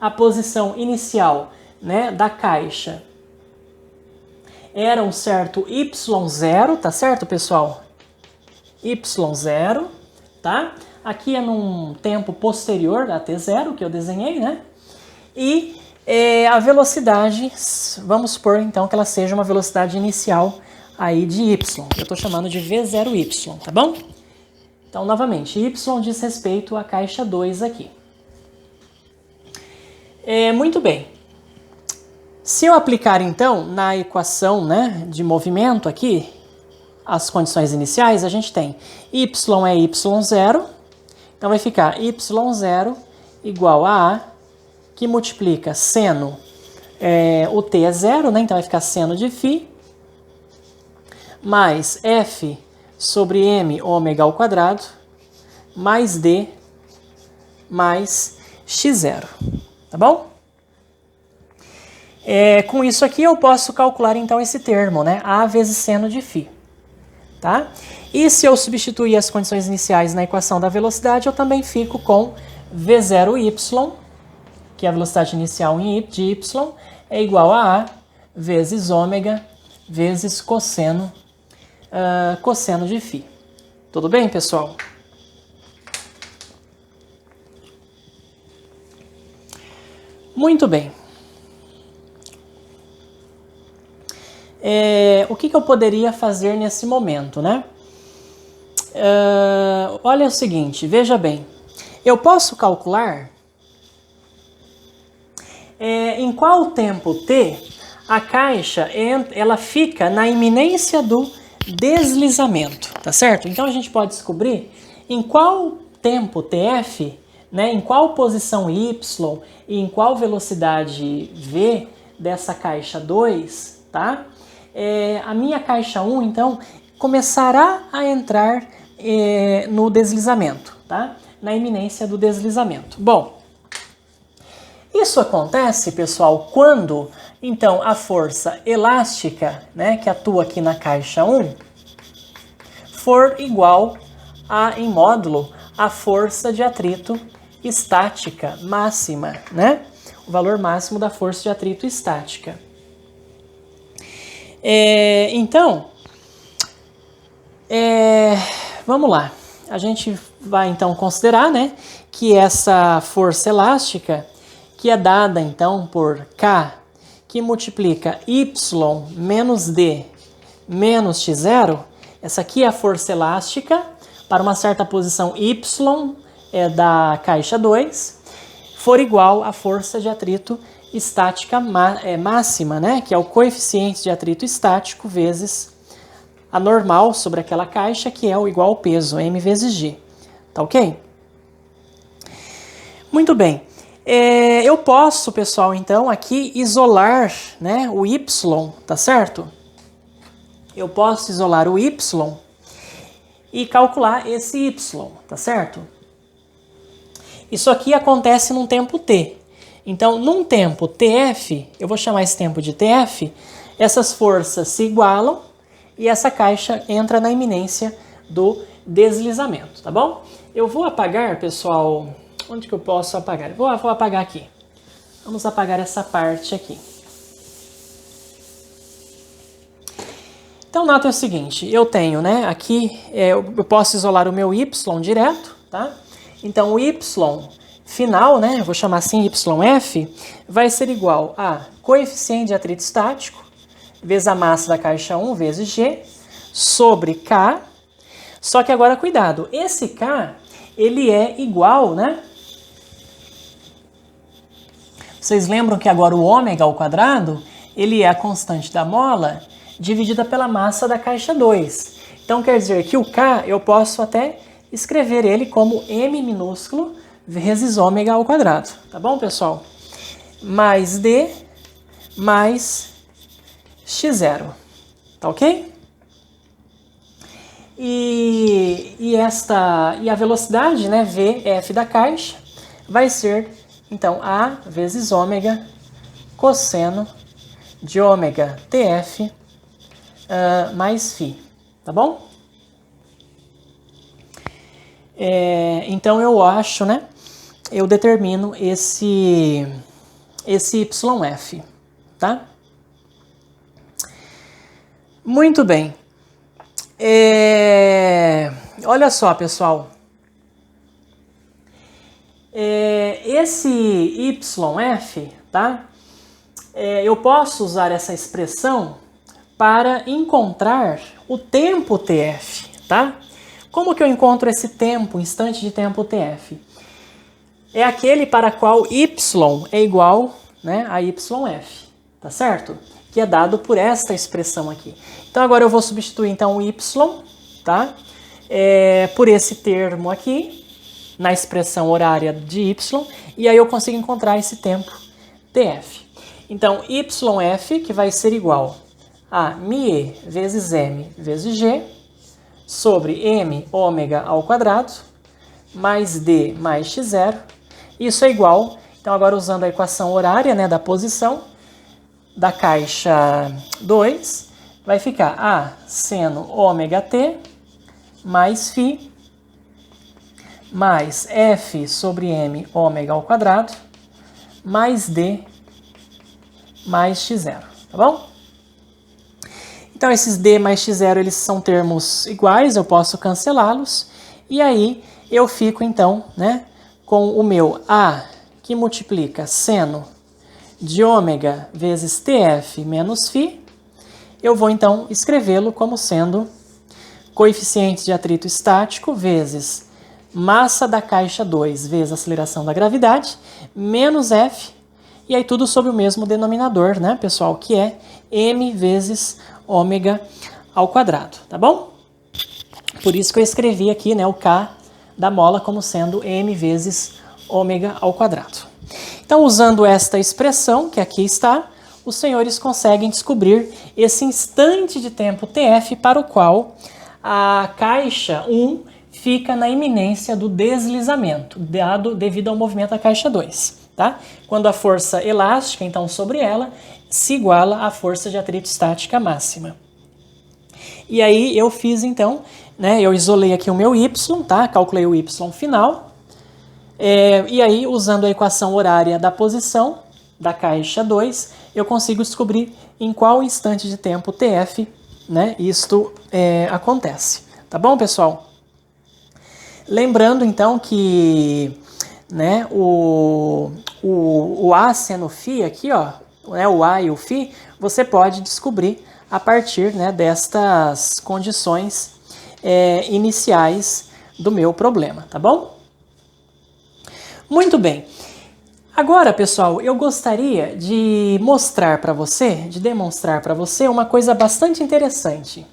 a posição inicial, né, da caixa era um certo y0, tá certo, pessoal? y0, tá? Aqui é num tempo posterior a t0, que eu desenhei, né? E a velocidade, vamos supor, então, que ela seja uma velocidade inicial aí de y. Eu estou chamando de v0y, tá bom? Então, novamente, y diz respeito à caixa 2 aqui. Muito bem. Se eu aplicar, então, na equação, né, de movimento aqui, as condições iniciais, a gente tem y é y0, então vai ficar y0 igual a A, que multiplica seno, o t é zero, né, então vai ficar seno de φ, mais F sobre M ômega ao quadrado, mais D, mais x0, tá bom? Com isso aqui eu posso calcular então esse termo, né? A vezes seno de φ, tá? E se eu substituir as condições iniciais na equação da velocidade, eu também fico com v0y, que é a velocidade inicial de y, é igual a A vezes ômega vezes cosseno de φ. Tudo bem, pessoal? Muito bem. O que eu poderia fazer nesse momento, né? Olha o seguinte, veja bem. Eu posso calcular em qual tempo t a caixa ela fica na iminência do deslizamento, tá certo? Então a gente pode descobrir em qual tempo tf, né, em qual posição y e em qual velocidade v dessa caixa 2, tá? A minha caixa 1, então, começará a entrar no deslizamento, tá? Na iminência do deslizamento. Bom, isso acontece, pessoal, quando, então, a força elástica, né, que atua aqui na caixa 1, for igual em módulo, a força de atrito estática máxima, né? O valor máximo da força de atrito estática. Então, vamos lá. A gente vai, então, considerar, né, que essa força elástica, que é dada, então, por K, que multiplica Y menos D menos x0, essa aqui é a força elástica para uma certa posição Y da caixa 2, for igual à força de atrito estática máxima, né? Que é o coeficiente de atrito estático vezes a normal sobre aquela caixa, que é o igual ao peso, M vezes G. Tá ok? Muito bem. Eu posso, pessoal, então, aqui isolar, né, o Y, tá certo? Eu posso isolar o Y e calcular esse Y, tá certo? Isso aqui acontece num tempo T. Então, num tempo TF, eu vou chamar esse tempo de TF, essas forças se igualam e essa caixa entra na iminência do deslizamento, tá bom? Eu vou apagar, pessoal, onde que eu posso apagar? Vou apagar aqui. Vamos apagar essa parte aqui. Então, nota o seguinte, eu tenho, né, aqui, eu posso isolar o meu Y direto, tá? Então, o Y final, né, eu vou chamar assim YF, vai ser igual a coeficiente de atrito estático, vezes a massa da caixa 1, vezes G, sobre K. Só que agora, cuidado, esse K, ele é igual, né? Vocês lembram que agora o ômega ao quadrado, ele é a constante da mola dividida pela massa da caixa 2. Então, quer dizer que o K, eu posso até escrever ele como M minúsculo vezes ômega ao quadrado. Tá bom, pessoal? Mais D mais X0. Tá ok? E a velocidade, né, VF da caixa, vai ser, então, A vezes ômega cosseno de ômega TF mais φ. Tá bom? Então, eu acho, né, eu determino esse YF, tá? Muito bem. Olha só, pessoal. Esse YF, tá? Eu posso usar essa expressão para encontrar o tempo TF, tá? Como que eu encontro esse tempo, instante de tempo TF? É aquele para qual Y é igual, né, a YF, tá certo? Que é dado por esta expressão aqui. Então agora eu vou substituir então o Y, tá? Por esse termo aqui, na expressão horária de Y, e aí eu consigo encontrar esse tempo TF. Então YF, que vai ser igual a μe vezes M vezes G, sobre M ômega ao quadrado, mais D mais X0. Isso é igual, então agora usando a equação horária, né, da posição da caixa 2, vai ficar A seno ômega T mais φ mais F sobre M ômega ao quadrado mais D mais X0, tá bom? Então esses D mais X0, eles são termos iguais, eu posso cancelá-los, e aí eu fico então, né, com o meu A, que multiplica seno de ômega vezes TF menos φ, eu vou então escrevê-lo como sendo coeficiente de atrito estático vezes massa da caixa 2 vezes aceleração da gravidade, menos F, e aí tudo sob o mesmo denominador, né, pessoal, que é M vezes ômega ao quadrado, tá bom? Por isso que eu escrevi aqui, né, o K da mola como sendo M vezes ômega ao quadrado. Então, usando esta expressão, que aqui está, os senhores conseguem descobrir esse instante de tempo TF para o qual a caixa 1 fica na iminência do deslizamento, devido ao movimento da caixa 2. Tá? Quando a força elástica, então, sobre ela, se iguala à força de atrito estática máxima. E aí eu fiz, então, né, eu isolei aqui o meu Y, tá? Calculei o Y final. E aí, usando a equação horária da posição da caixa 2, eu consigo descobrir em qual instante de tempo TF, né, isto acontece. Tá bom, pessoal? Lembrando, então, que, né, o A seno φ aqui, ó, né, o A e o φ, você pode descobrir a partir, né, destas condições iniciais do meu problema, tá bom? Muito bem. Agora, pessoal, eu gostaria de mostrar para você, de demonstrar para você uma coisa bastante interessante.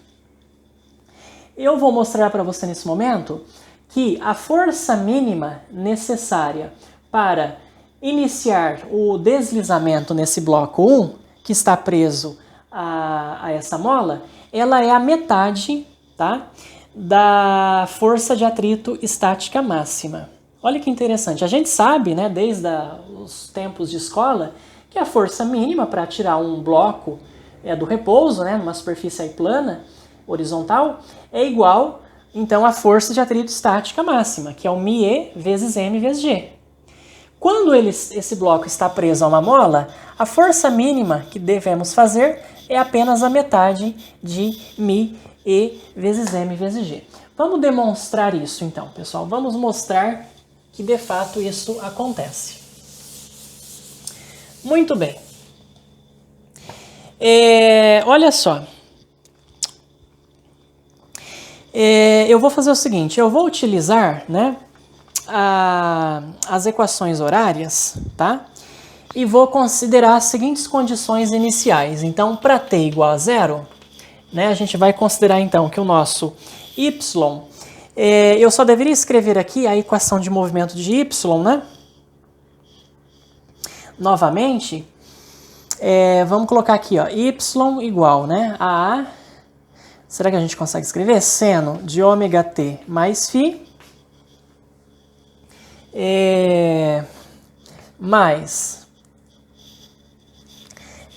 Eu vou mostrar para você nesse momento que a força mínima necessária para iniciar o deslizamento nesse bloco 1, que está preso a essa mola, ela é a metade, tá, da força de atrito estática máxima. Olha que interessante. A gente sabe, né, desde os tempos de escola, que a força mínima para tirar um bloco do repouso, né, numa superfície aí plana, horizontal, é igual, então, à força de atrito estática máxima, que é o μe vezes m vezes g. Quando esse bloco está preso a uma mola, a força mínima que devemos fazer é apenas a metade de μe vezes m vezes g. Vamos demonstrar isso, então, pessoal. Vamos mostrar que, de fato, isso acontece. Muito bem. Olha só. Eu vou fazer o seguinte, eu vou utilizar, né, as equações horárias, tá? E vou considerar as seguintes condições iniciais. Então, para t igual a zero, né, a gente vai considerar então que o nosso y, eu só deveria escrever aqui a equação de movimento de y, né? Novamente, vamos colocar aqui, ó, y igual, né, a... Será que a gente consegue escrever? Seno de ômega t mais φ mais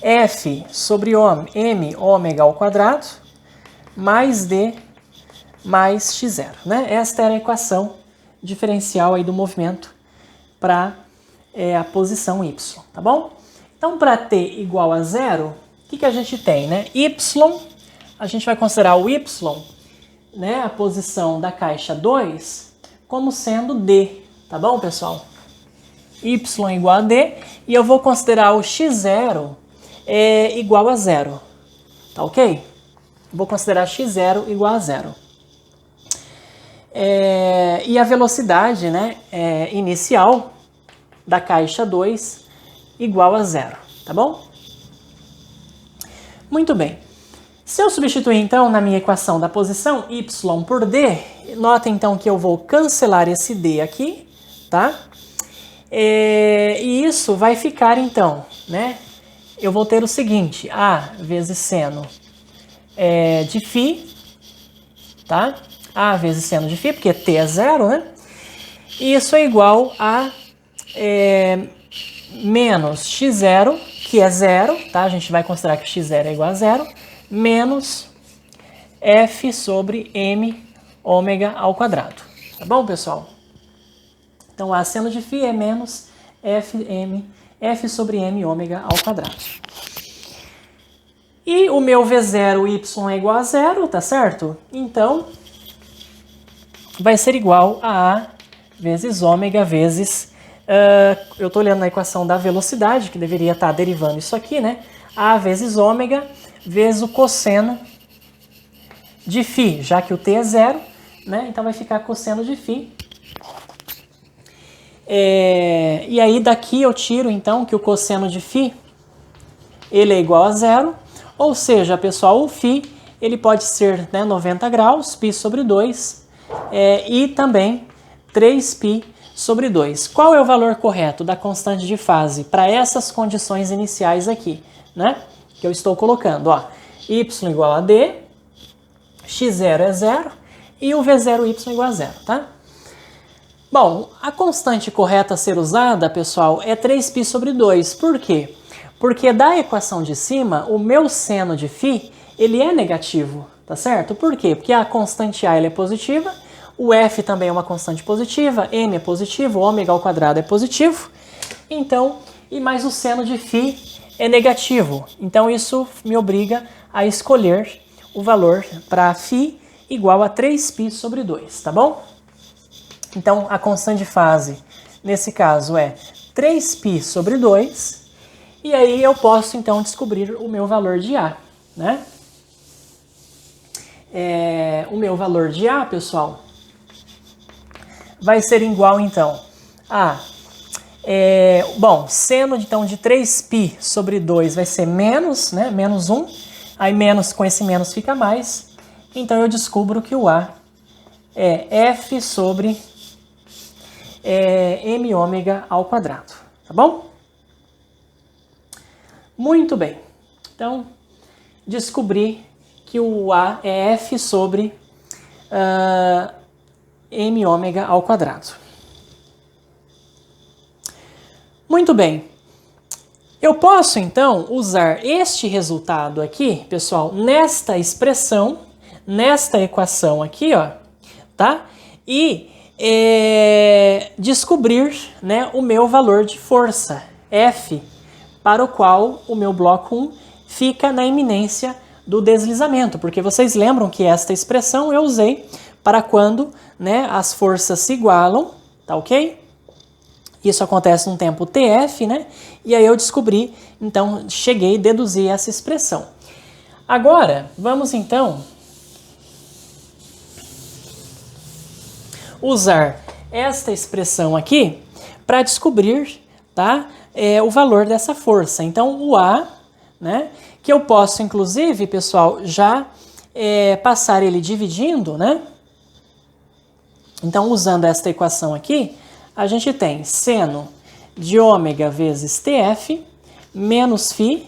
f sobre m ômega ao quadrado mais d mais x0. Né? Esta era a equação diferencial aí do movimento para a posição y, tá bom? Então, para t igual a zero, o que a gente tem? Né? Y, a gente vai considerar o y, né, a posição da caixa 2, como sendo d, tá bom, pessoal? Y igual a d, e eu vou considerar o x0 igual a zero, tá ok? Vou considerar x0 igual a zero. E a velocidade, né, inicial da caixa 2 igual a zero, tá bom? Muito bem. Se eu substituir, então, na minha equação da posição y por d, nota, então, que eu vou cancelar esse d aqui, tá? E isso vai ficar, então, né? Eu vou ter o seguinte, a vezes seno de φ, tá? A vezes seno de φ, porque t é zero, né? E isso é igual a menos x0, que é zero, tá? A gente vai considerar que x0 é igual a zero, menos f sobre m ômega ao quadrado. Tá bom, pessoal? Então, a seno de φ é menos f sobre m ômega ao quadrado. E o meu v0 y é igual a zero, tá certo? Então, vai ser igual a A vezes ômega vezes... eu estou olhando na equação da velocidade, que deveria estar derivando isso aqui, né? A vezes ômega vezes o cosseno de φ, já que o t é zero, né? Então vai ficar cosseno de φ. E aí daqui eu tiro então que o cosseno de φ ele é igual a zero, ou seja, pessoal, o φ ele pode ser, né, 90 graus, π sobre 2, e também 3π sobre 2. Qual é o valor correto da constante de fase para essas condições iniciais aqui, né? Que eu estou colocando, ó, y igual a d, x0 é zero e o v0y igual a zero, tá? Bom, a constante correta a ser usada, pessoal, é 3π sobre 2. Por quê? Porque da equação de cima, o meu seno de φ, ele é negativo, tá certo? Por quê? Porque a constante a ela é positiva, o f também é uma constante positiva, m é positivo, ômega ao quadrado é positivo, então, e mais o seno de φ é negativo. Então isso me obriga a escolher o valor para φ igual a 3π sobre 2, tá bom? Então a constante de fase, nesse caso, é 3π sobre 2, e aí eu posso então descobrir o meu valor de A, né? O meu valor de A, pessoal, vai ser igual então a Bom, seno então de 3π sobre 2 vai ser menos, né? Menos 1. Aí menos com esse menos fica mais. Então eu descubro que o A é f sobre m ômega ao quadrado. Tá bom? Muito bem. Então, descobri que o A é f sobre m ômega ao quadrado. Muito bem. Eu posso, então, usar este resultado aqui, pessoal, nesta expressão, nesta equação aqui, ó, tá? E descobrir, né, o meu valor de força, F, para o qual o meu bloco 1 fica na iminência do deslizamento, porque vocês lembram que esta expressão eu usei para quando, né, as forças se igualam, tá ok? Isso acontece num tempo TF, né? E aí eu descobri, então cheguei a deduzir essa expressão. Agora, vamos então usar esta expressão aqui para descobrir, tá, o valor dessa força. Então, o A, né, que eu posso, inclusive, pessoal, já passar ele dividindo, né? Então, usando esta equação aqui, a gente tem seno de ômega vezes TF menos φ,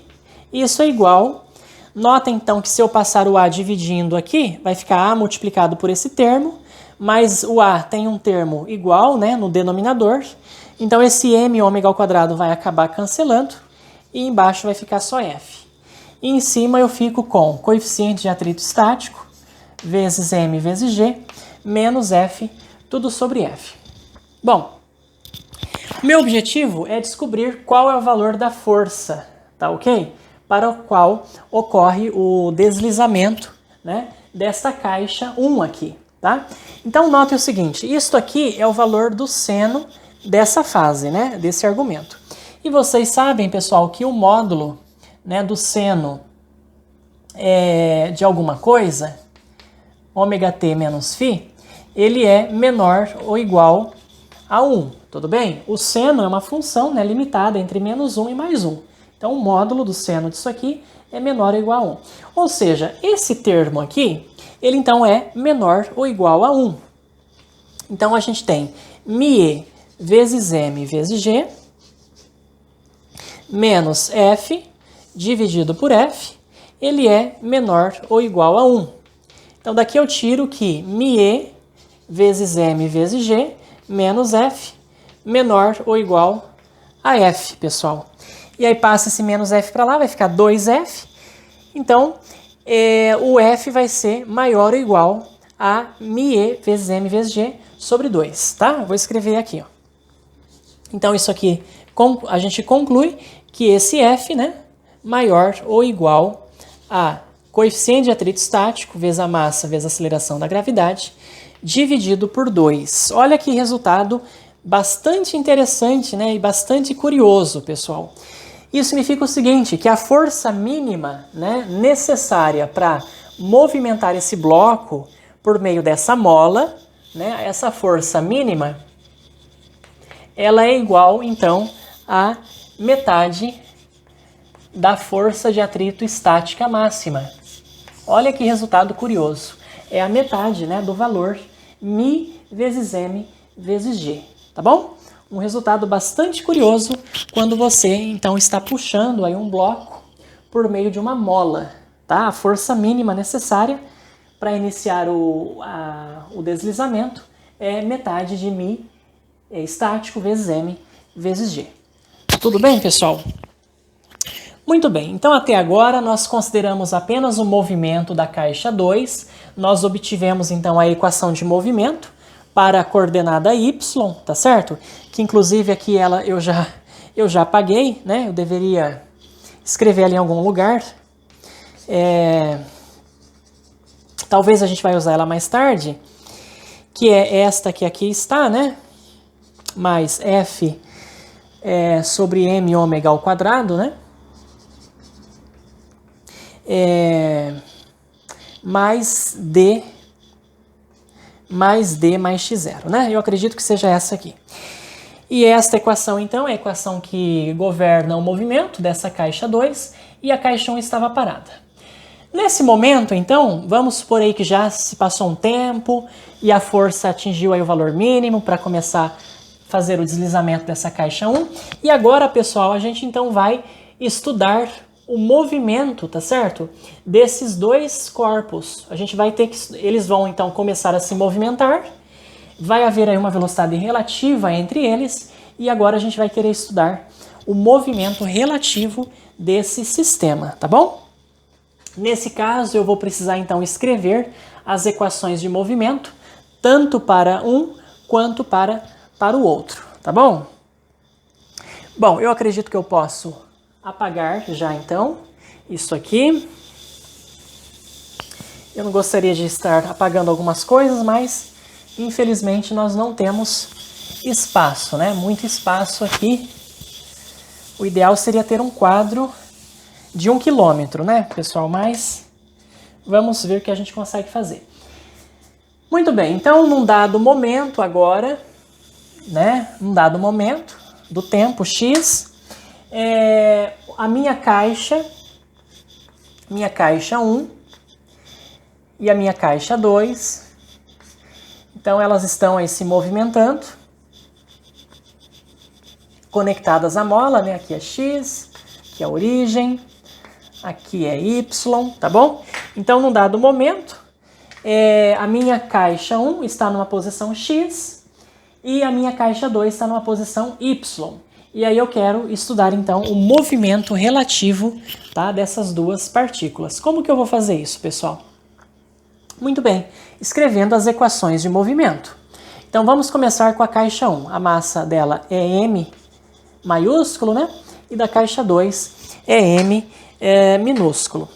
isso é igual. Nota então que se eu passar o A dividindo aqui, vai ficar A multiplicado por esse termo, mas o A tem um termo igual, né, no denominador, então esse m ômega ao quadrado vai acabar cancelando e embaixo vai ficar só F. E em cima eu fico com coeficiente de atrito estático vezes m vezes g menos F, tudo sobre F. Bom, meu objetivo é descobrir qual é o valor da força, tá ok? Para o qual ocorre o deslizamento, né, desta caixa 1 aqui, tá? Então note o seguinte, isto aqui é o valor do seno dessa fase, né, desse argumento. E vocês sabem, pessoal, que o módulo, né, do seno de alguma coisa, ômega t menos φ, ele é menor ou igual a 1, tudo bem? O seno é uma função, né, limitada entre menos 1 e mais 1. Então, o módulo do seno disso aqui é menor ou igual a 1. Ou seja, esse termo aqui, ele então é menor ou igual a 1. Então, a gente tem μe vezes m vezes g menos f dividido por f, ele é menor ou igual a 1. Então, daqui eu tiro que μe vezes m vezes g menos f menor ou igual a f, pessoal. E aí passa esse menos f para lá, vai ficar 2f. Então, o f vai ser maior ou igual a μe vezes m vezes g sobre 2, tá? Vou escrever aqui, ó. Então, isso aqui, a gente conclui que esse f, né, maior ou igual a coeficiente de atrito estático vezes a massa vezes a aceleração da gravidade, dividido por 2. Olha que resultado bastante interessante, né, e bastante curioso, pessoal. Isso significa o seguinte, que a força mínima, né, necessária para movimentar esse bloco por meio dessa mola, né, essa força mínima, ela é igual, então, a metade da força de atrito estática máxima. Olha que resultado curioso. É a metade, né, do valor μ vezes m vezes g, tá bom? Um resultado bastante curioso quando você, então, está puxando aí um bloco por meio de uma mola, tá? A força mínima necessária para iniciar o deslizamento é metade de μ estático vezes m vezes g. Tudo bem, pessoal? Muito bem, então até agora nós consideramos apenas o movimento da caixa 2, nós obtivemos então a equação de movimento para a coordenada y, tá certo? Que inclusive aqui ela eu já apaguei, né? Eu deveria escrever ali em algum lugar. Talvez a gente vai usar ela mais tarde, que é esta que aqui está, né? Mais f sobre m ômega ao quadrado, né? Mais d mais x0, né? Eu acredito que seja essa aqui. E esta equação, então, é a equação que governa o movimento dessa caixa 2 e a caixa 1 estava parada. Nesse momento, então, vamos supor aí que já se passou um tempo e a força atingiu aí o valor mínimo para começar a fazer o deslizamento dessa caixa 1. E agora, pessoal, a gente então vai estudar o movimento, tá certo? Desses dois corpos. A gente vai ter que... Eles vão então começar a se movimentar. Vai haver aí uma velocidade relativa entre eles e agora a gente vai querer estudar o movimento relativo desse sistema, tá bom? Nesse caso, eu vou precisar então escrever as equações de movimento, tanto para um quanto para o outro, tá bom? Bom, eu acredito que eu posso apagar já então isso aqui. Eu não gostaria de estar apagando algumas coisas, mas infelizmente nós não temos espaço, né? Muito espaço aqui. O ideal seria ter um quadro de 1 quilômetro, né, pessoal? Mas vamos ver o que a gente consegue fazer. Muito bem, então num dado momento agora, né? Num dado momento do tempo X, a minha caixa 1 e a minha caixa 2, então elas estão aí se movimentando, conectadas à mola, né? Aqui é X, aqui é a origem, aqui é Y, tá bom? Então, num dado momento, a minha caixa 1 está numa posição X e a minha caixa 2 está numa posição Y. E aí eu quero estudar, então, o movimento relativo, tá, dessas duas partículas. Como que eu vou fazer isso, pessoal? Muito bem, escrevendo as equações de movimento. Então, vamos começar com a caixa 1. A massa dela é M maiúsculo, né? E da caixa 2 é M minúsculo.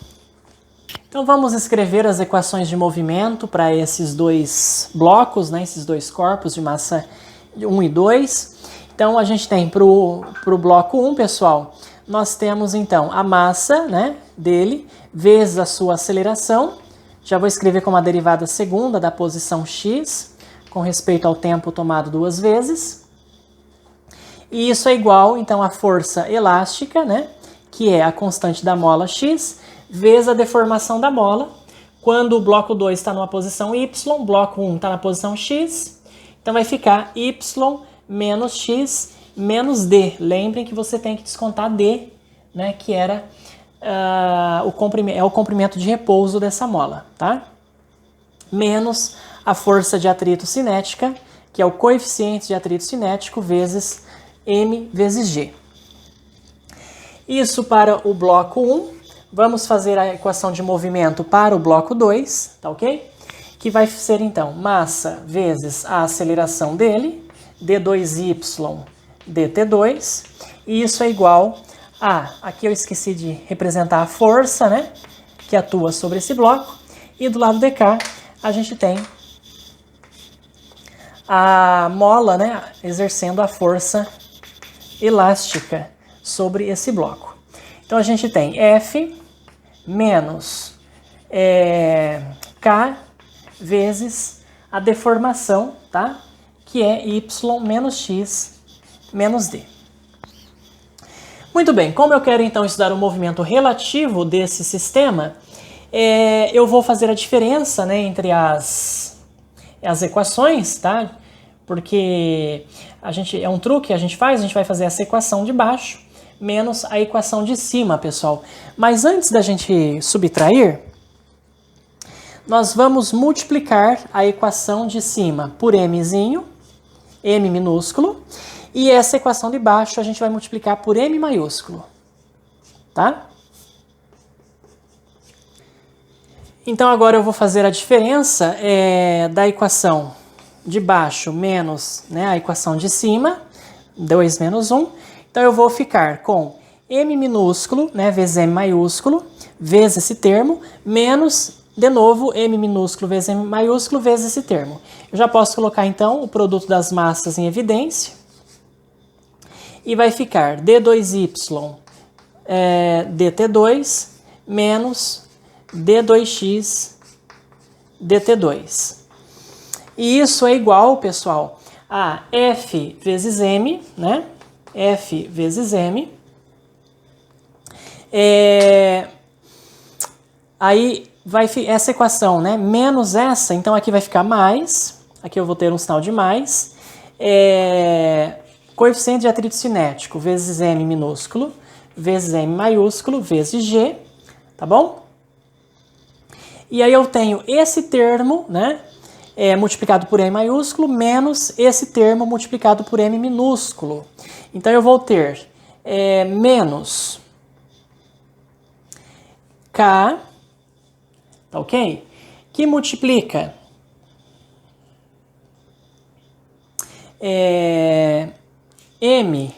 Então, vamos escrever as equações de movimento para esses dois blocos, né? Esses dois corpos de massa 1 e 2. Então, a gente tem para o bloco 1, pessoal, nós temos, então, a massa, né, dele, vezes a sua aceleração. Já vou escrever como a derivada segunda da posição x, com respeito ao tempo tomado duas vezes. E isso é igual, então, à força elástica, né, que é a constante da mola x, vezes a deformação da mola. Quando o bloco 2 está numa posição y, o bloco 1 está na posição x, então vai ficar y menos x menos d. Lembrem que você tem que descontar d, né, que era o comprimento de repouso dessa mola, tá? Menos a força de atrito cinética, que é o coeficiente de atrito cinético, vezes m vezes g. Isso para o bloco 1. Vamos fazer a equação de movimento para o bloco 2, tá ok? Que vai ser, então, massa vezes a aceleração dele, d2y dt2, e isso é igual a, aqui eu esqueci de representar a força, né, que atua sobre esse bloco, e do lado de cá a gente tem a mola, né, exercendo a força elástica sobre esse bloco. Então a gente tem F menos K vezes a deformação, tá? Que é y menos x menos d. Muito bem, como eu quero então estudar o movimento relativo desse sistema, eu vou fazer a diferença, né, entre as equações, tá? Porque é um truque que a gente vai fazer essa equação de baixo menos a equação de cima, pessoal. Mas antes da gente subtrair, nós vamos multiplicar a equação de cima por mzinho, m minúsculo, e essa equação de baixo a gente vai multiplicar por m maiúsculo, tá? Então agora eu vou fazer a diferença da equação de baixo menos, né, a equação de cima, 2 menos 1. Então eu vou ficar com m minúsculo, né, vezes m maiúsculo, vezes esse termo, menos, de novo, m minúsculo vezes m maiúsculo, vezes esse termo. Eu já posso colocar, então, o produto das massas em evidência. E vai ficar d2y dt2 menos d2x dt2. E isso é igual, pessoal, a F vezes M, né? F vezes M. Aí vai essa equação, né? Menos essa, então aqui vai ficar mais. Aqui eu vou ter um sinal de mais. Coeficiente de atrito cinético vezes M minúsculo, vezes M maiúsculo, vezes G, tá bom? E aí eu tenho esse termo, né? Multiplicado por M maiúsculo, menos esse termo multiplicado por M minúsculo. Então eu vou ter menos K, tá ok? Que multiplica M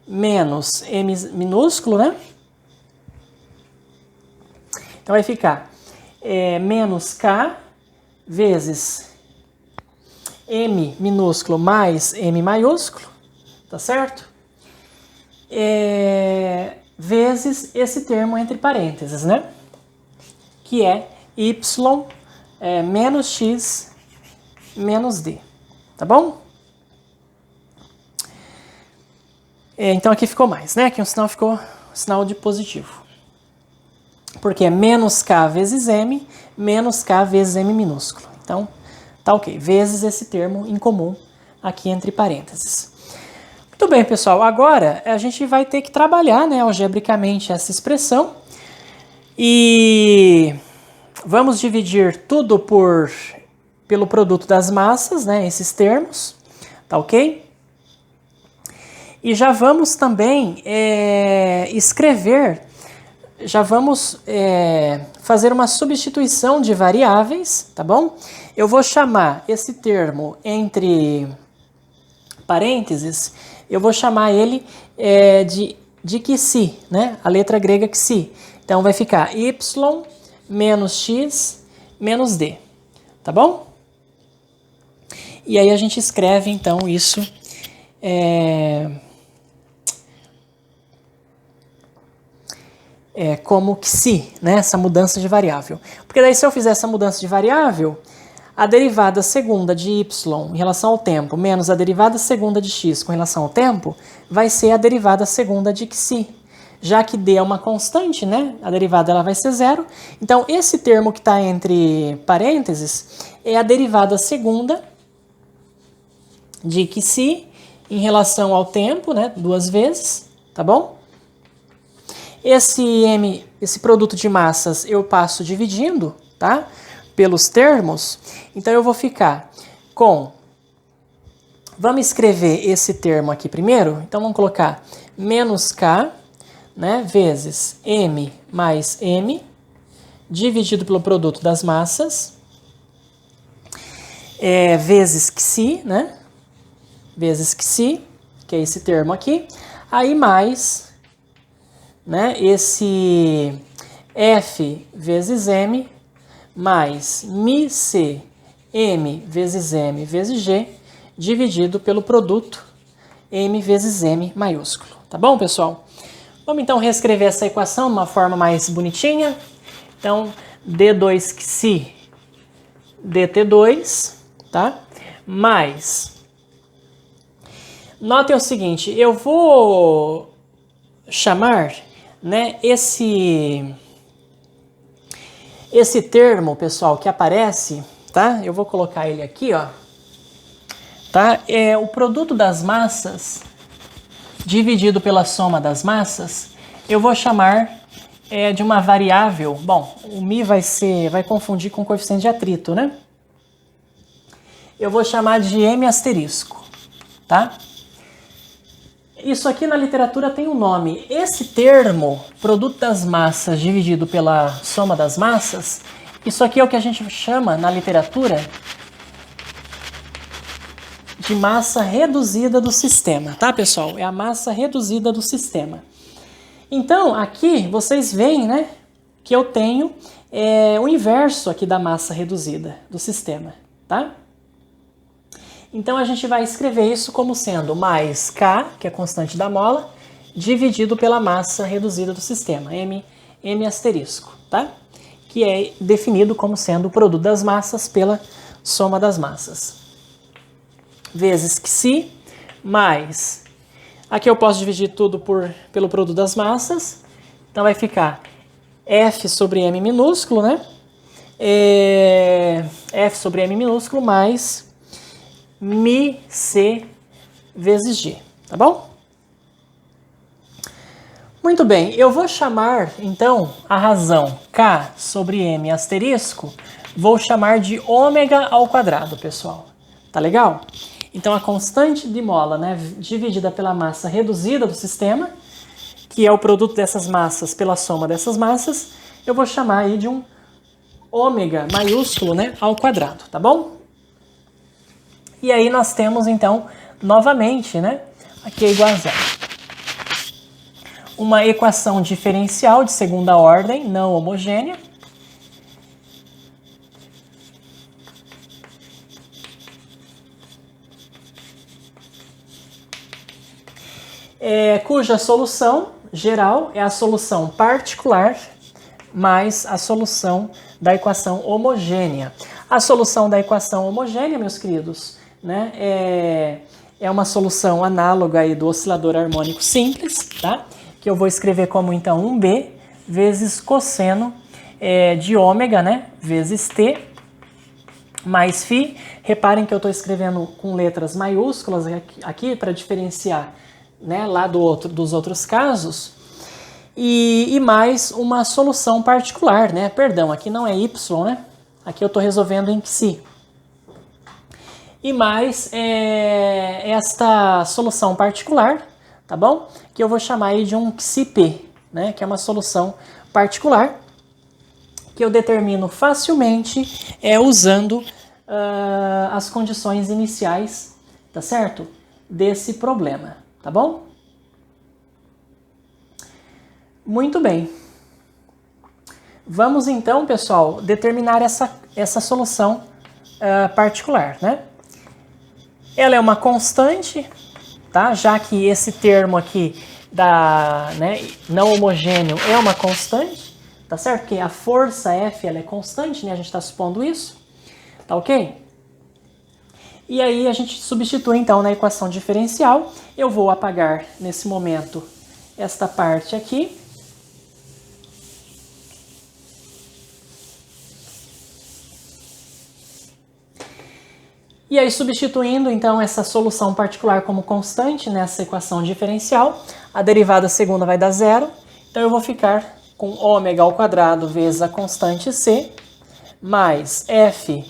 menos M minúsculo, né? Então vai ficar menos K vezes M minúsculo mais M maiúsculo, tá certo? Vezes esse termo entre parênteses, né? Que é Y menos X menos D, tá bom? Então aqui ficou mais, né? Aqui o sinal ficou sinal de positivo. Porque é menos K vezes M, menos K vezes M minúsculo. Então, tá ok. Vezes esse termo em comum aqui entre parênteses. Muito bem, pessoal. Agora a gente vai ter que trabalhar, né, algebricamente essa expressão. E vamos dividir tudo pelo produto das massas, né, esses termos. Tá ok? E já vamos também já vamos fazer uma substituição de variáveis, tá bom? Eu vou chamar esse termo entre parênteses, eu vou chamar ele de Xi, né? A letra grega Xi. Então vai ficar Y menos X menos D, tá bom? E aí a gente escreve então isso como Xi, né? Essa mudança de variável. Porque daí se eu fizer essa mudança de variável, a derivada segunda de y em relação ao tempo menos a derivada segunda de x com relação ao tempo vai ser a derivada segunda de Xi. Já que D é uma constante, né? A derivada ela vai ser zero. Então esse termo que está entre parênteses é a derivada segunda de Xi em relação ao tempo, né? Duas vezes, tá bom? Esse produto de massas eu passo dividindo, tá? Pelos termos. Então eu vou ficar com... Vamos escrever esse termo aqui primeiro. Então vamos colocar menos K, né? Vezes M mais M, dividido pelo produto das massas, vezes Xi, né? Vezes Xi, que é esse termo aqui. Aí mais... né, esse F vezes M mais μC M vezes M vezes G dividido pelo produto M vezes M maiúsculo. Tá bom, pessoal? Vamos então reescrever essa equação de uma forma mais bonitinha. Então, D2Xi dt2, tá? Mais... Notem o seguinte, eu vou chamar... né, esse termo, pessoal, que aparece, tá? Eu vou colocar ele aqui, ó. Tá? É o produto das massas dividido pela soma das massas. Eu vou chamar de uma variável. Bom, o mi vai confundir com o coeficiente de atrito, né? Eu vou chamar de M asterisco, tá? Isso aqui na literatura tem um nome. Esse termo, produto das massas dividido pela soma das massas, isso aqui é o que a gente chama na literatura de massa reduzida do sistema, tá, pessoal? É a massa reduzida do sistema. Então, aqui vocês veem, né, que eu tenho o inverso aqui da massa reduzida do sistema, tá? Então a gente vai escrever isso como sendo mais K, que é a constante da mola, dividido pela massa reduzida do sistema, M asterisco, tá? Que é definido como sendo o produto das massas pela soma das massas. vezes Xi, mais... Aqui eu posso dividir tudo pelo produto das massas. Então vai ficar F sobre M minúsculo, né? F sobre M minúsculo mais Mi C vezes G, tá bom? Muito bem, eu vou chamar, então, a razão K sobre M asterisco, vou chamar de ômega ao quadrado, pessoal. Tá legal? Então, a constante de mola, né, dividida pela massa reduzida do sistema, que é o produto dessas massas pela soma dessas massas, eu vou chamar aí de um ômega maiúsculo, né, ao quadrado, tá bom? E aí nós temos, então, novamente, né, aqui é igual a zero. Uma equação diferencial de segunda ordem, não homogênea. Cuja solução geral é a solução particular mais a solução da equação homogênea. A solução da equação homogênea, meus queridos, né, é uma solução análoga aí do oscilador harmônico simples, tá? Que eu vou escrever como, então, 1b vezes cosseno de ômega, né, vezes t, mais φ. Reparem que eu estou escrevendo com letras maiúsculas aqui para diferenciar, né, lá dos outros casos. E mais uma solução particular, né? Perdão, aqui não é y, né? Aqui eu estou resolvendo em Xi. E mais esta solução particular, tá bom? Que eu vou chamar aí de um Xp, né? Que é uma solução particular que eu determino facilmente usando as condições iniciais, tá certo? Desse problema, tá bom? Muito bem. Vamos então, pessoal, determinar essa solução particular, né? Ela é uma constante, tá? Já que esse termo aqui né, não homogêneo é uma constante, tá certo? Porque a força F ela é constante, né? A gente está supondo isso, tá ok? E aí a gente substitui então na equação diferencial. Eu vou apagar nesse momento esta parte aqui. E aí, substituindo, então, essa solução particular como constante nessa equação diferencial, a derivada segunda vai dar zero. Então, eu vou ficar com ômega ao quadrado vezes a constante C, mais F,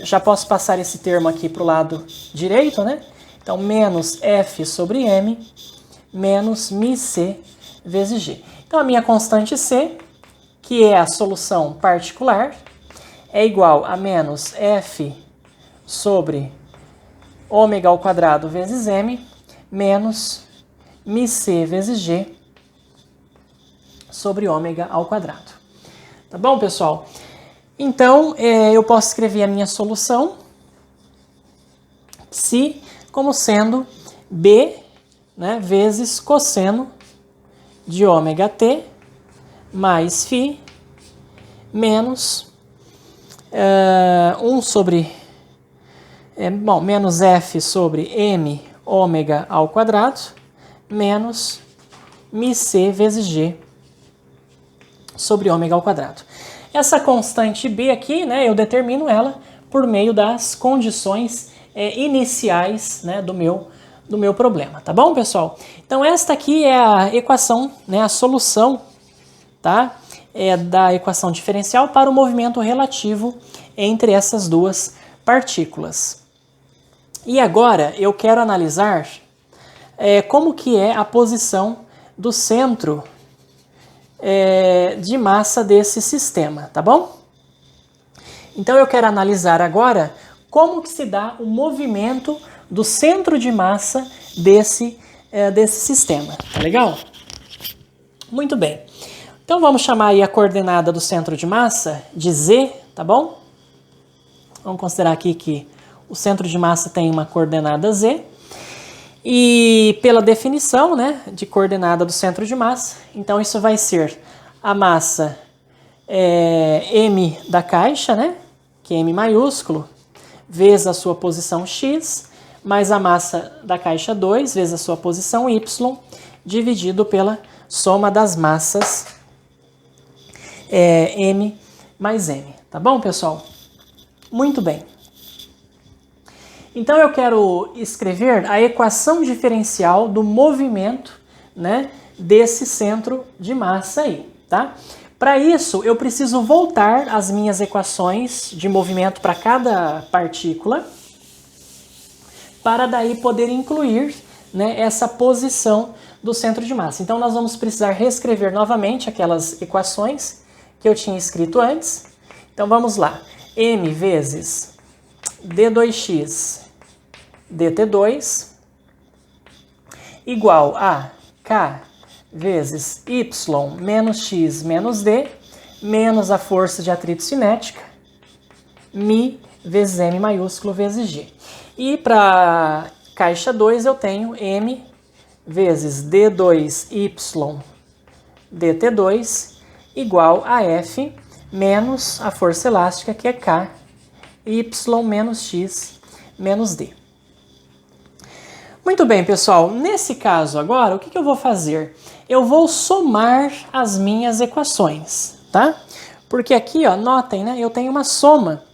já posso passar esse termo aqui para o lado direito, né? Então, menos F sobre M, menos μC vezes G. Então, a minha constante C, que é a solução particular, é igual a menos F sobre ômega ao quadrado vezes M, menos μC vezes G sobre ômega ao quadrado. Tá bom, pessoal? Então, eu posso escrever a minha solução, Xi, como sendo B, né, vezes cosseno de ômega t mais φ menos 1 sobre... menos F sobre M ômega ao quadrado, menos μC vezes G sobre ômega ao quadrado. Essa constante B aqui, né, eu determino ela por meio das condições iniciais, né, do meu problema, tá bom, pessoal? Então, esta aqui é a equação, né, a solução, tá, da equação diferencial para o movimento relativo entre essas duas partículas. E agora eu quero analisar como que é a posição do centro de massa desse sistema, tá bom? Então eu quero analisar agora como que se dá o movimento do centro de massa desse sistema, tá legal? Muito bem. Então vamos chamar aí a coordenada do centro de massa de Z, tá bom? Vamos considerar aqui que o centro de massa tem uma coordenada Z. E pela definição, né, de coordenada do centro de massa, então isso vai ser a massa M da caixa, né, que é M maiúsculo, vezes a sua posição x, mais a massa da caixa 2, vezes a sua posição y, dividido pela soma das massas m mais m. Tá bom, pessoal? Muito bem. Então eu quero escrever a equação diferencial do movimento, né, desse centro de massa aí, tá? Para isso, eu preciso voltar as minhas equações de movimento para cada partícula, para daí poder incluir, né, essa posição do centro de massa. Então nós vamos precisar reescrever novamente aquelas equações que eu tinha escrito antes. Então vamos lá. M vezes d2x dt2 igual a k vezes y menos x menos d menos a força de atrito cinética, mi vezes m maiúsculo vezes g. E para caixa 2 eu tenho m vezes d2y dt2 igual a F menos a força elástica, que é K, Y menos X menos D. Muito bem, pessoal. Nesse caso agora, o que eu vou fazer? Eu vou somar as minhas equações, tá? Porque aqui, ó, notem, né? Eu tenho uma soma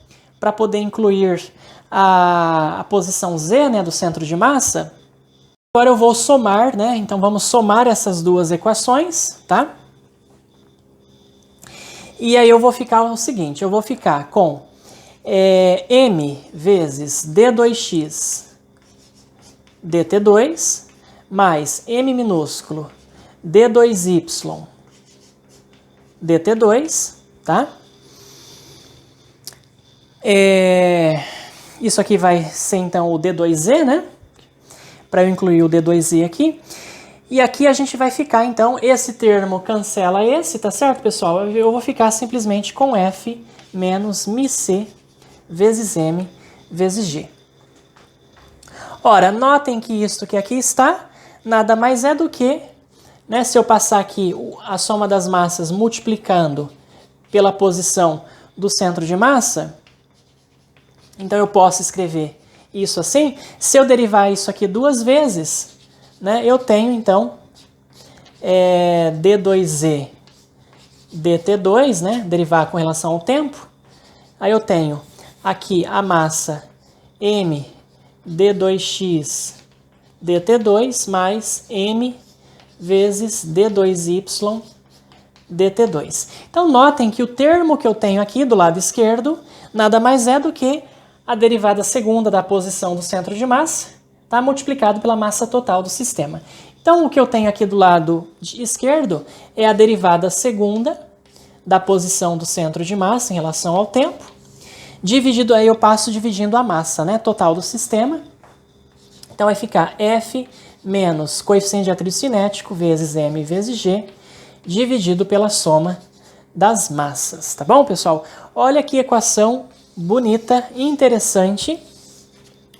para poder incluir a posição Z, né, do centro de massa. Agora eu vou somar, né? Então vamos somar essas duas equações, tá? E aí eu vou ficar o seguinte, eu vou ficar com m vezes d2x dt2 mais m minúsculo d2y dt2, tá? Isso aqui vai ser então o d2z, né? Para eu incluir o d2z aqui. E aqui a gente vai ficar, então, esse termo cancela esse, tá certo, pessoal? Eu vou ficar simplesmente com F menos μc vezes M vezes G. Ora, notem que isto que aqui está, nada mais é do que, né, se eu passar aqui a soma das massas multiplicando pela posição do centro de massa, então eu posso escrever isso assim. Se eu derivar isso aqui duas vezes, né, eu tenho, então, d2z dt2, né, derivar com relação ao tempo. Aí eu tenho aqui a massa m d2x dt2 mais m vezes d2y dt2. Então, notem que o termo que eu tenho aqui do lado esquerdo nada mais é do que a derivada segunda da posição do centro de massa, tá, multiplicado pela massa total do sistema. Então, o que eu tenho aqui do lado esquerdo é a derivada segunda da posição do centro de massa em relação ao tempo, dividido, aí eu passo dividindo a massa, né, total do sistema. Então, vai ficar F menos coeficiente de atrito cinético vezes M vezes G, dividido pela soma das massas. Tá bom, pessoal? Olha que equação bonita e interessante.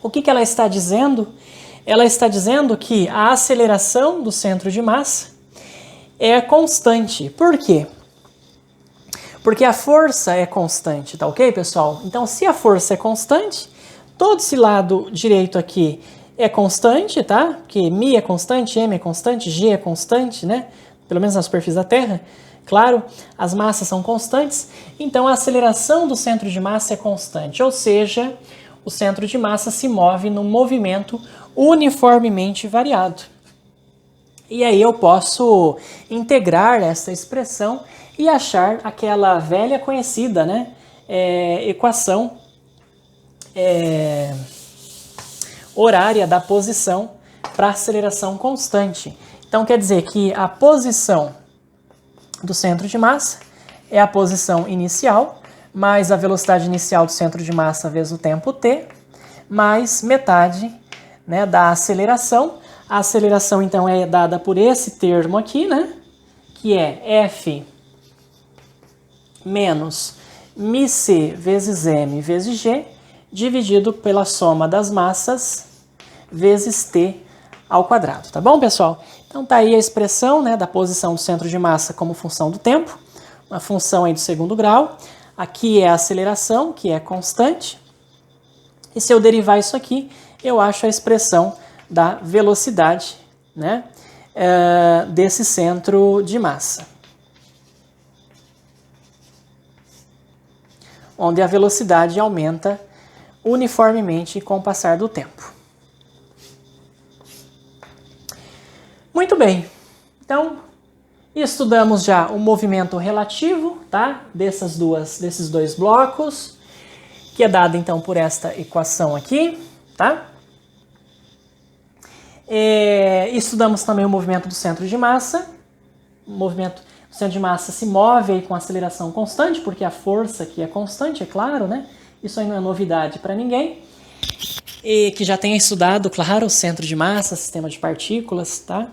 O que ela está dizendo? Ela está dizendo que a aceleração do centro de massa é constante. Por quê? Porque a força é constante, tá ok, pessoal? Então, se a força é constante, todo esse lado direito aqui é constante, tá? Porque μ é constante, m é constante, g é constante, né? Pelo menos na superfície da Terra. Claro, as massas são constantes, então a aceleração do centro de massa é constante, ou seja, o centro de massa se move num movimento uniformemente variado. E aí eu posso integrar essa expressão e achar aquela velha conhecida, né, equação horária da posição para aceleração constante. Então quer dizer que a posição do centro de massa é a posição inicial, mais a velocidade inicial do centro de massa vezes o tempo t, mais metade, né, da aceleração. A aceleração, então, é dada por esse termo aqui, né, que é F menos μc vezes m vezes g, dividido pela soma das massas vezes t ao quadrado. Tá bom, pessoal? Então tá aí a expressão, né, da posição do centro de massa como função do tempo, uma função aí do segundo grau. Aqui é a aceleração, que é constante, E se eu derivar isso aqui, eu acho a expressão da velocidade, né, desse centro de massa, onde a velocidade aumenta uniformemente com o passar do tempo. Muito bem, então estudamos já o movimento relativo, tá, desses dois blocos, que é dado então por esta equação aqui, tá? Estudamos também o movimento do centro de massa. O movimento do centro de massa se move aí com aceleração constante, porque a força aqui é constante, é claro, né? Isso aí não é novidade para ninguém. E que já tenha estudado, claro, o centro de massa, sistema de partículas, tá?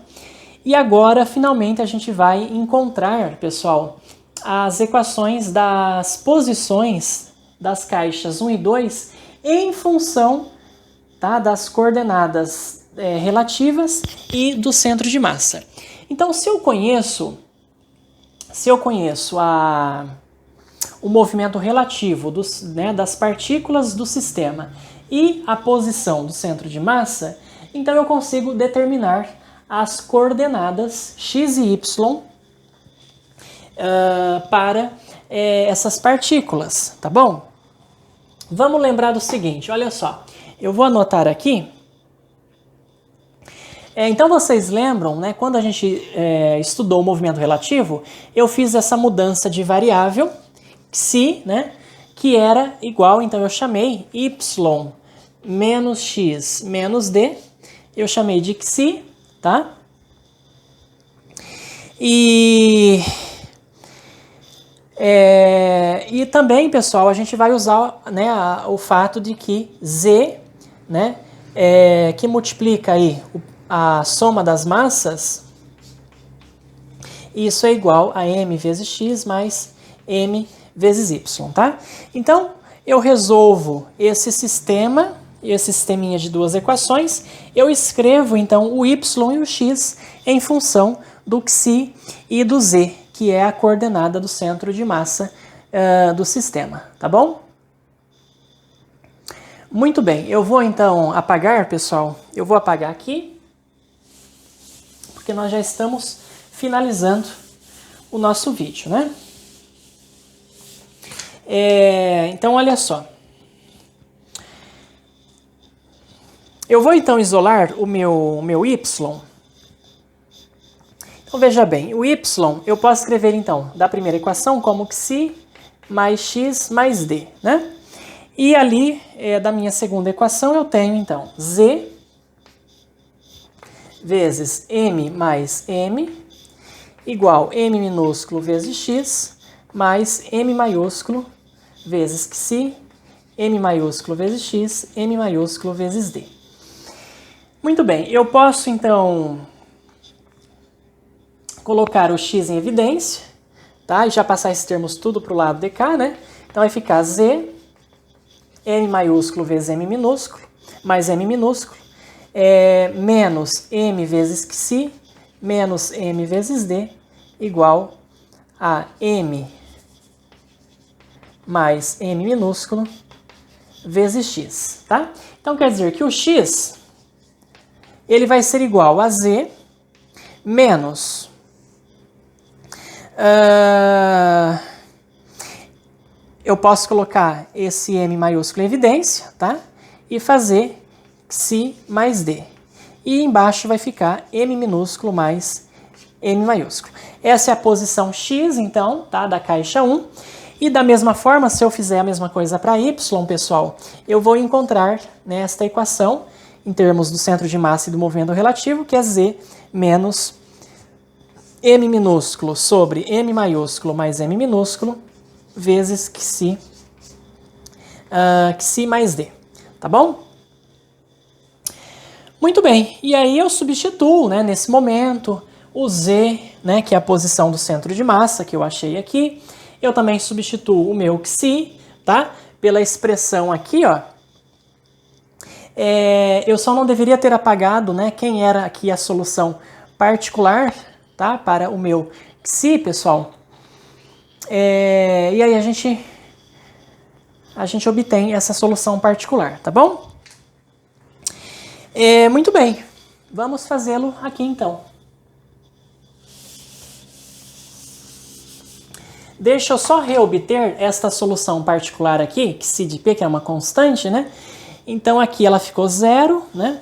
E agora, finalmente, a gente vai encontrar, pessoal, as equações das posições das caixas 1 e 2 em função, tá, das coordenadas relativas e do centro de massa. Então, se eu conheço o movimento relativo das partículas do sistema e a posição do centro de massa, então eu consigo determinar as coordenadas x e y para essas partículas, tá bom? Vamos lembrar do seguinte, olha só, eu vou anotar aqui. Então vocês lembram, né, quando a gente estudou o movimento relativo, eu fiz essa mudança de variável, psi, né, que era igual, então eu chamei y menos x menos d, eu chamei de psi, tá? E também, pessoal, a gente vai usar, né, o fato de que z, né, que multiplica aí a soma das massas, isso é igual a m vezes x mais m vezes y, tá? Então, eu resolvo esse sisteminha de duas equações, eu escrevo, então, o y e o x em função do psi e do z, que é a coordenada do centro de massa do sistema, tá bom? Muito bem, eu vou, então, apagar, pessoal, eu vou apagar aqui, porque nós já estamos finalizando o nosso vídeo, né? Então, olha só. Eu vou, então, isolar o meu y. Então, veja bem, o y eu posso escrever, então, da primeira equação como psi mais x mais d, né? E ali, da minha segunda equação, eu tenho, então, z vezes m mais m igual m minúsculo vezes x mais m maiúsculo vezes psi, m maiúsculo vezes x, m maiúsculo vezes d. Muito bem, eu posso, então, colocar o x em evidência, tá? E já passar esses termos tudo para o lado de cá, né? Então vai ficar z, m maiúsculo vezes m minúsculo, mais m minúsculo, menos m vezes psi, menos m vezes d, igual a m mais m minúsculo vezes x, tá? Então quer dizer que o x, ele vai ser igual a z menos eu posso colocar esse m maiúsculo em evidência, tá? E fazer psi mais d. E embaixo vai ficar m minúsculo mais m maiúsculo. Essa é a posição x, então, tá? Da caixa 1. E da mesma forma, se eu fizer a mesma coisa para y, pessoal, eu vou encontrar nesta equação, em termos do centro de massa e do movimento relativo, que é z menos m minúsculo sobre m maiúsculo mais m minúsculo vezes psi mais d, tá bom? Muito bem, e aí eu substituo, né, nesse momento o z, né, que é a posição do centro de massa que eu achei aqui. Eu também substituo o meu psi, tá, pela expressão aqui, ó. Eu só não deveria ter apagado, né, quem era aqui a solução particular, tá, para o meu psi, pessoal. E aí a a gente obtém essa solução particular, tá bom? Muito bem, vamos fazê-lo aqui então. Deixa eu só reobter esta solução particular aqui, que C de P, que é uma constante, né? Então aqui ela ficou 0, né?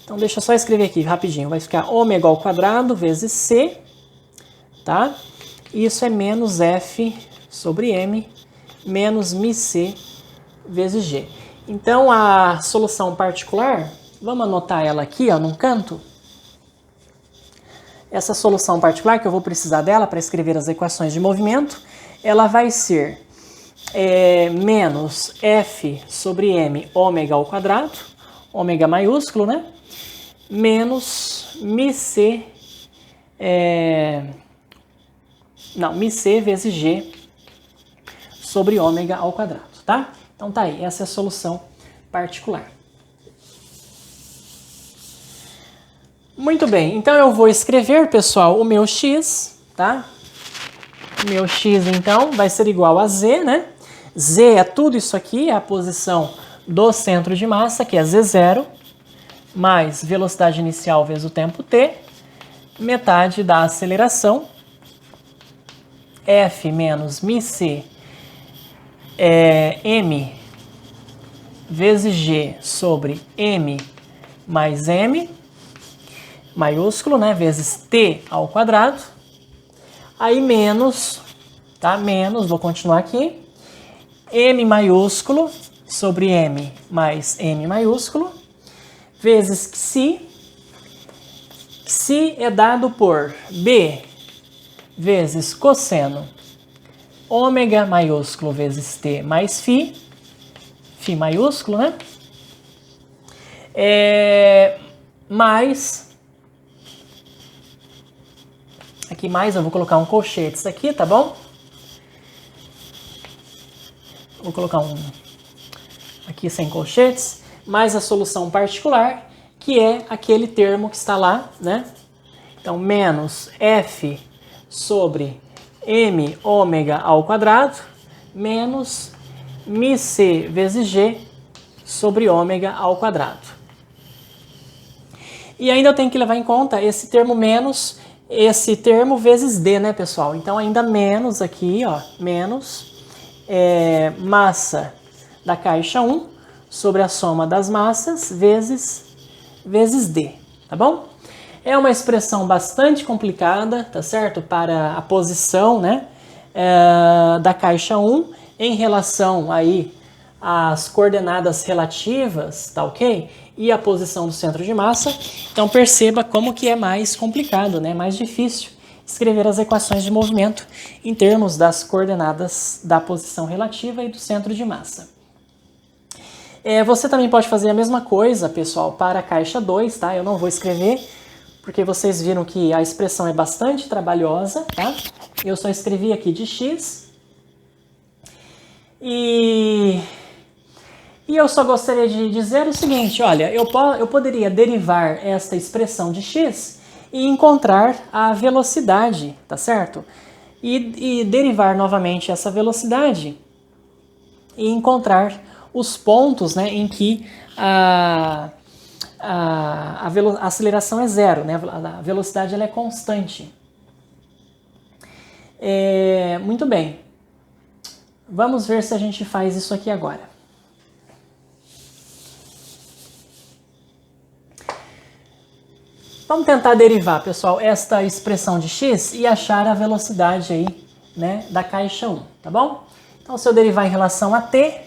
Então deixa eu só escrever aqui rapidinho. Vai ficar ômega ao quadrado vezes C, tá? Isso é menos F sobre M menos μc vezes G. Então a solução particular, vamos anotar ela aqui, ó, num canto. Essa solução particular, que eu vou precisar dela para escrever as equações de movimento, ela vai ser menos F sobre M ômega ao quadrado, ômega maiúsculo, né? Menos μc, μc vezes G sobre ômega ao quadrado, tá? Então tá aí, essa é a solução particular. Muito bem, então eu vou escrever, pessoal, o meu x, tá? O meu x, então, vai ser igual a z, né? Z é tudo isso aqui, é a posição do centro de massa, que é z0, mais velocidade inicial vezes o tempo t, metade da aceleração, F menos μc m vezes G sobre m mais m, maiúsculo, né, vezes t ao quadrado, aí menos, tá, menos, vou continuar aqui, m maiúsculo sobre m mais m maiúsculo, vezes psi, psi é dado por b vezes cosseno ômega maiúsculo vezes t mais φ, φ maiúsculo, né? Mais, aqui mais, eu vou colocar um colchetes aqui, tá bom? Vou colocar um aqui sem colchetes, mais a solução particular, que é aquele termo que está lá, né? Então, menos f sobre m ômega ao quadrado, menos μc vezes g sobre ômega ao quadrado. E ainda eu tenho que levar em conta esse termo menos, esse termo vezes d, né, pessoal? Então, ainda menos aqui, ó, menos massa da caixa 1 sobre a soma das massas vezes d, tá bom? É uma expressão bastante complicada, tá certo? Para a posição, né, da caixa 1 em relação aí às coordenadas relativas, tá ok? E a posição do centro de massa. Então perceba como que é mais complicado, né? Mais difícil escrever as equações de movimento em termos das coordenadas da posição relativa e do centro de massa. Você também pode fazer a mesma coisa, pessoal, para a caixa 2, tá? Eu não vou escrever, porque vocês viram que a expressão é bastante trabalhosa, tá? Eu só escrevi aqui de x. E eu só gostaria de dizer o seguinte, olha, eu poderia derivar esta expressão de x e encontrar a velocidade, tá certo? E derivar novamente essa velocidade e encontrar os pontos, né, em que a aceleração é zero, né? A velocidade ela é constante. Muito bem. Vamos ver se a gente faz isso aqui agora. Vamos tentar derivar, pessoal, esta expressão de x e achar a velocidade aí, né, da caixa 1, tá bom? Então, se eu derivar em relação a t,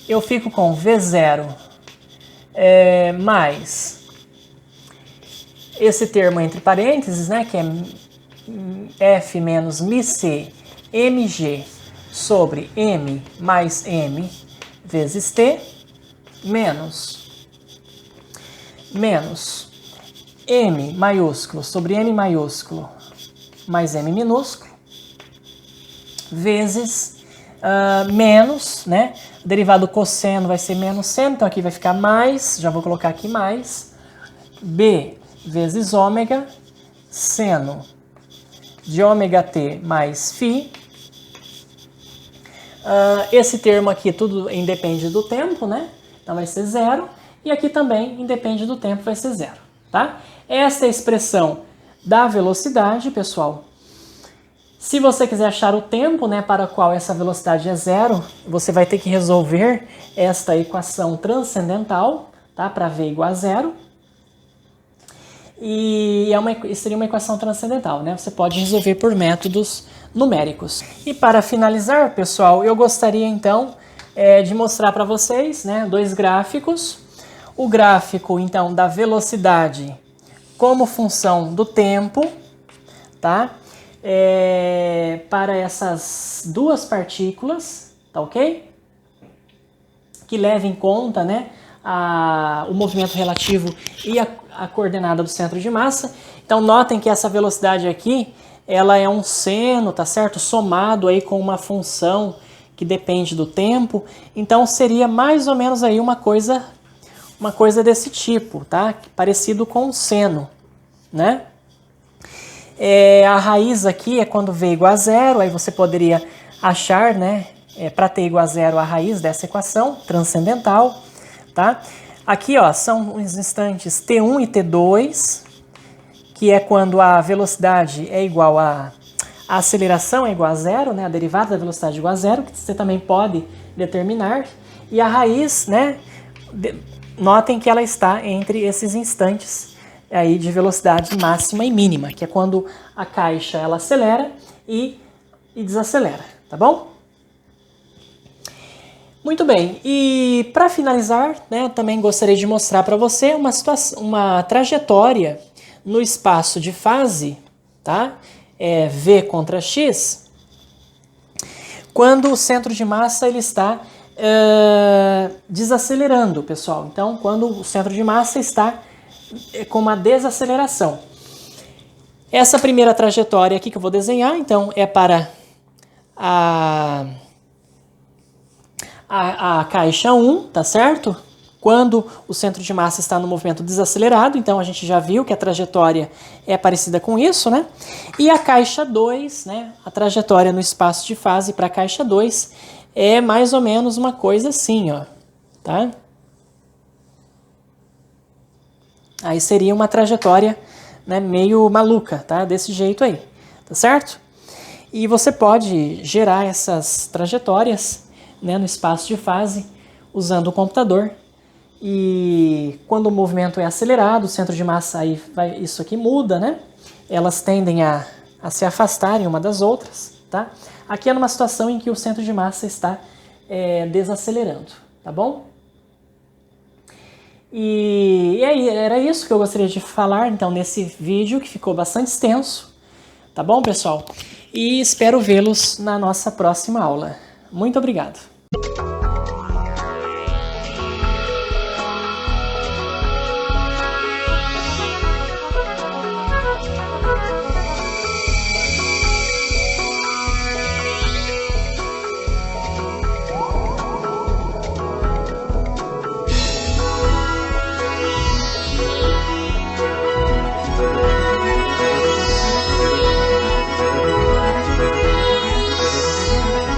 eu fico com v0 mais esse termo entre parênteses, né, que é f menos μc mg sobre m mais m vezes t, menos m maiúsculo sobre m maiúsculo mais m minúsculo, vezes menos, né? O derivado cosseno vai ser menos seno, então aqui vai ficar mais, já vou colocar aqui mais, b vezes ômega, seno de ômega t mais φ, Esse termo aqui tudo independe do tempo, né? Então vai ser 0. E aqui também independe do tempo, vai ser 0, tá? Esta é a expressão da velocidade, pessoal. Se você quiser achar o tempo, né, para o qual essa velocidade é 0, você vai ter que resolver esta equação transcendental, tá? Para v igual a 0. E seria uma equação transcendental, né? Você pode resolver por métodos numéricos. E para finalizar, pessoal, eu gostaria então de mostrar para vocês, né, 2 gráficos. O gráfico, então, da velocidade como função do tempo, tá? Para essas 2 partículas, tá ok? Que leva em conta, né, o movimento relativo e a coordenada do centro de massa. Então, notem que essa velocidade aqui, ela é um seno, tá certo? Somado aí com uma função que depende do tempo. Então, seria mais ou menos aí uma coisa desse tipo, tá? Parecido com um seno, né? A raiz aqui é quando v igual a 0, aí você poderia achar, né, para t igual a 0 a raiz dessa equação transcendental, tá? Aqui, ó, são os instantes t1 e t2, que é quando a velocidade é igual a aceleração é igual a 0, né, a derivada da velocidade é igual a 0, que você também pode determinar, e a raiz, né, notem que ela está entre esses instantes aí de velocidade máxima e mínima, que é quando a caixa ela acelera e desacelera, tá bom? Muito bem, e para finalizar, né, também gostaria de mostrar para você uma trajetória no espaço de fase, tá? V contra x, quando o centro de massa ele está desacelerando, pessoal. Então, quando o centro de massa está com uma desaceleração. Essa primeira trajetória aqui que eu vou desenhar, então, é para a caixa 1, tá certo? Quando o centro de massa está no movimento desacelerado, então a gente já viu que a trajetória é parecida com isso, né? E a caixa 2, né? A trajetória no espaço de fase para a caixa 2 é mais ou menos uma coisa assim, ó, tá? Aí seria uma trajetória, né, meio maluca, tá? Desse jeito aí, tá certo? E você pode gerar essas trajetórias, né, no espaço de fase usando o computador. E quando o movimento é acelerado, o centro de massa aí isso aqui muda, né? Elas tendem a se afastarem uma das outras, tá? Aqui é numa situação em que o centro de massa está desacelerando, tá bom? E aí, era isso que eu gostaria de falar, então, nesse vídeo que ficou bastante extenso, tá bom, pessoal? E espero vê-los na nossa próxima aula. Muito obrigado!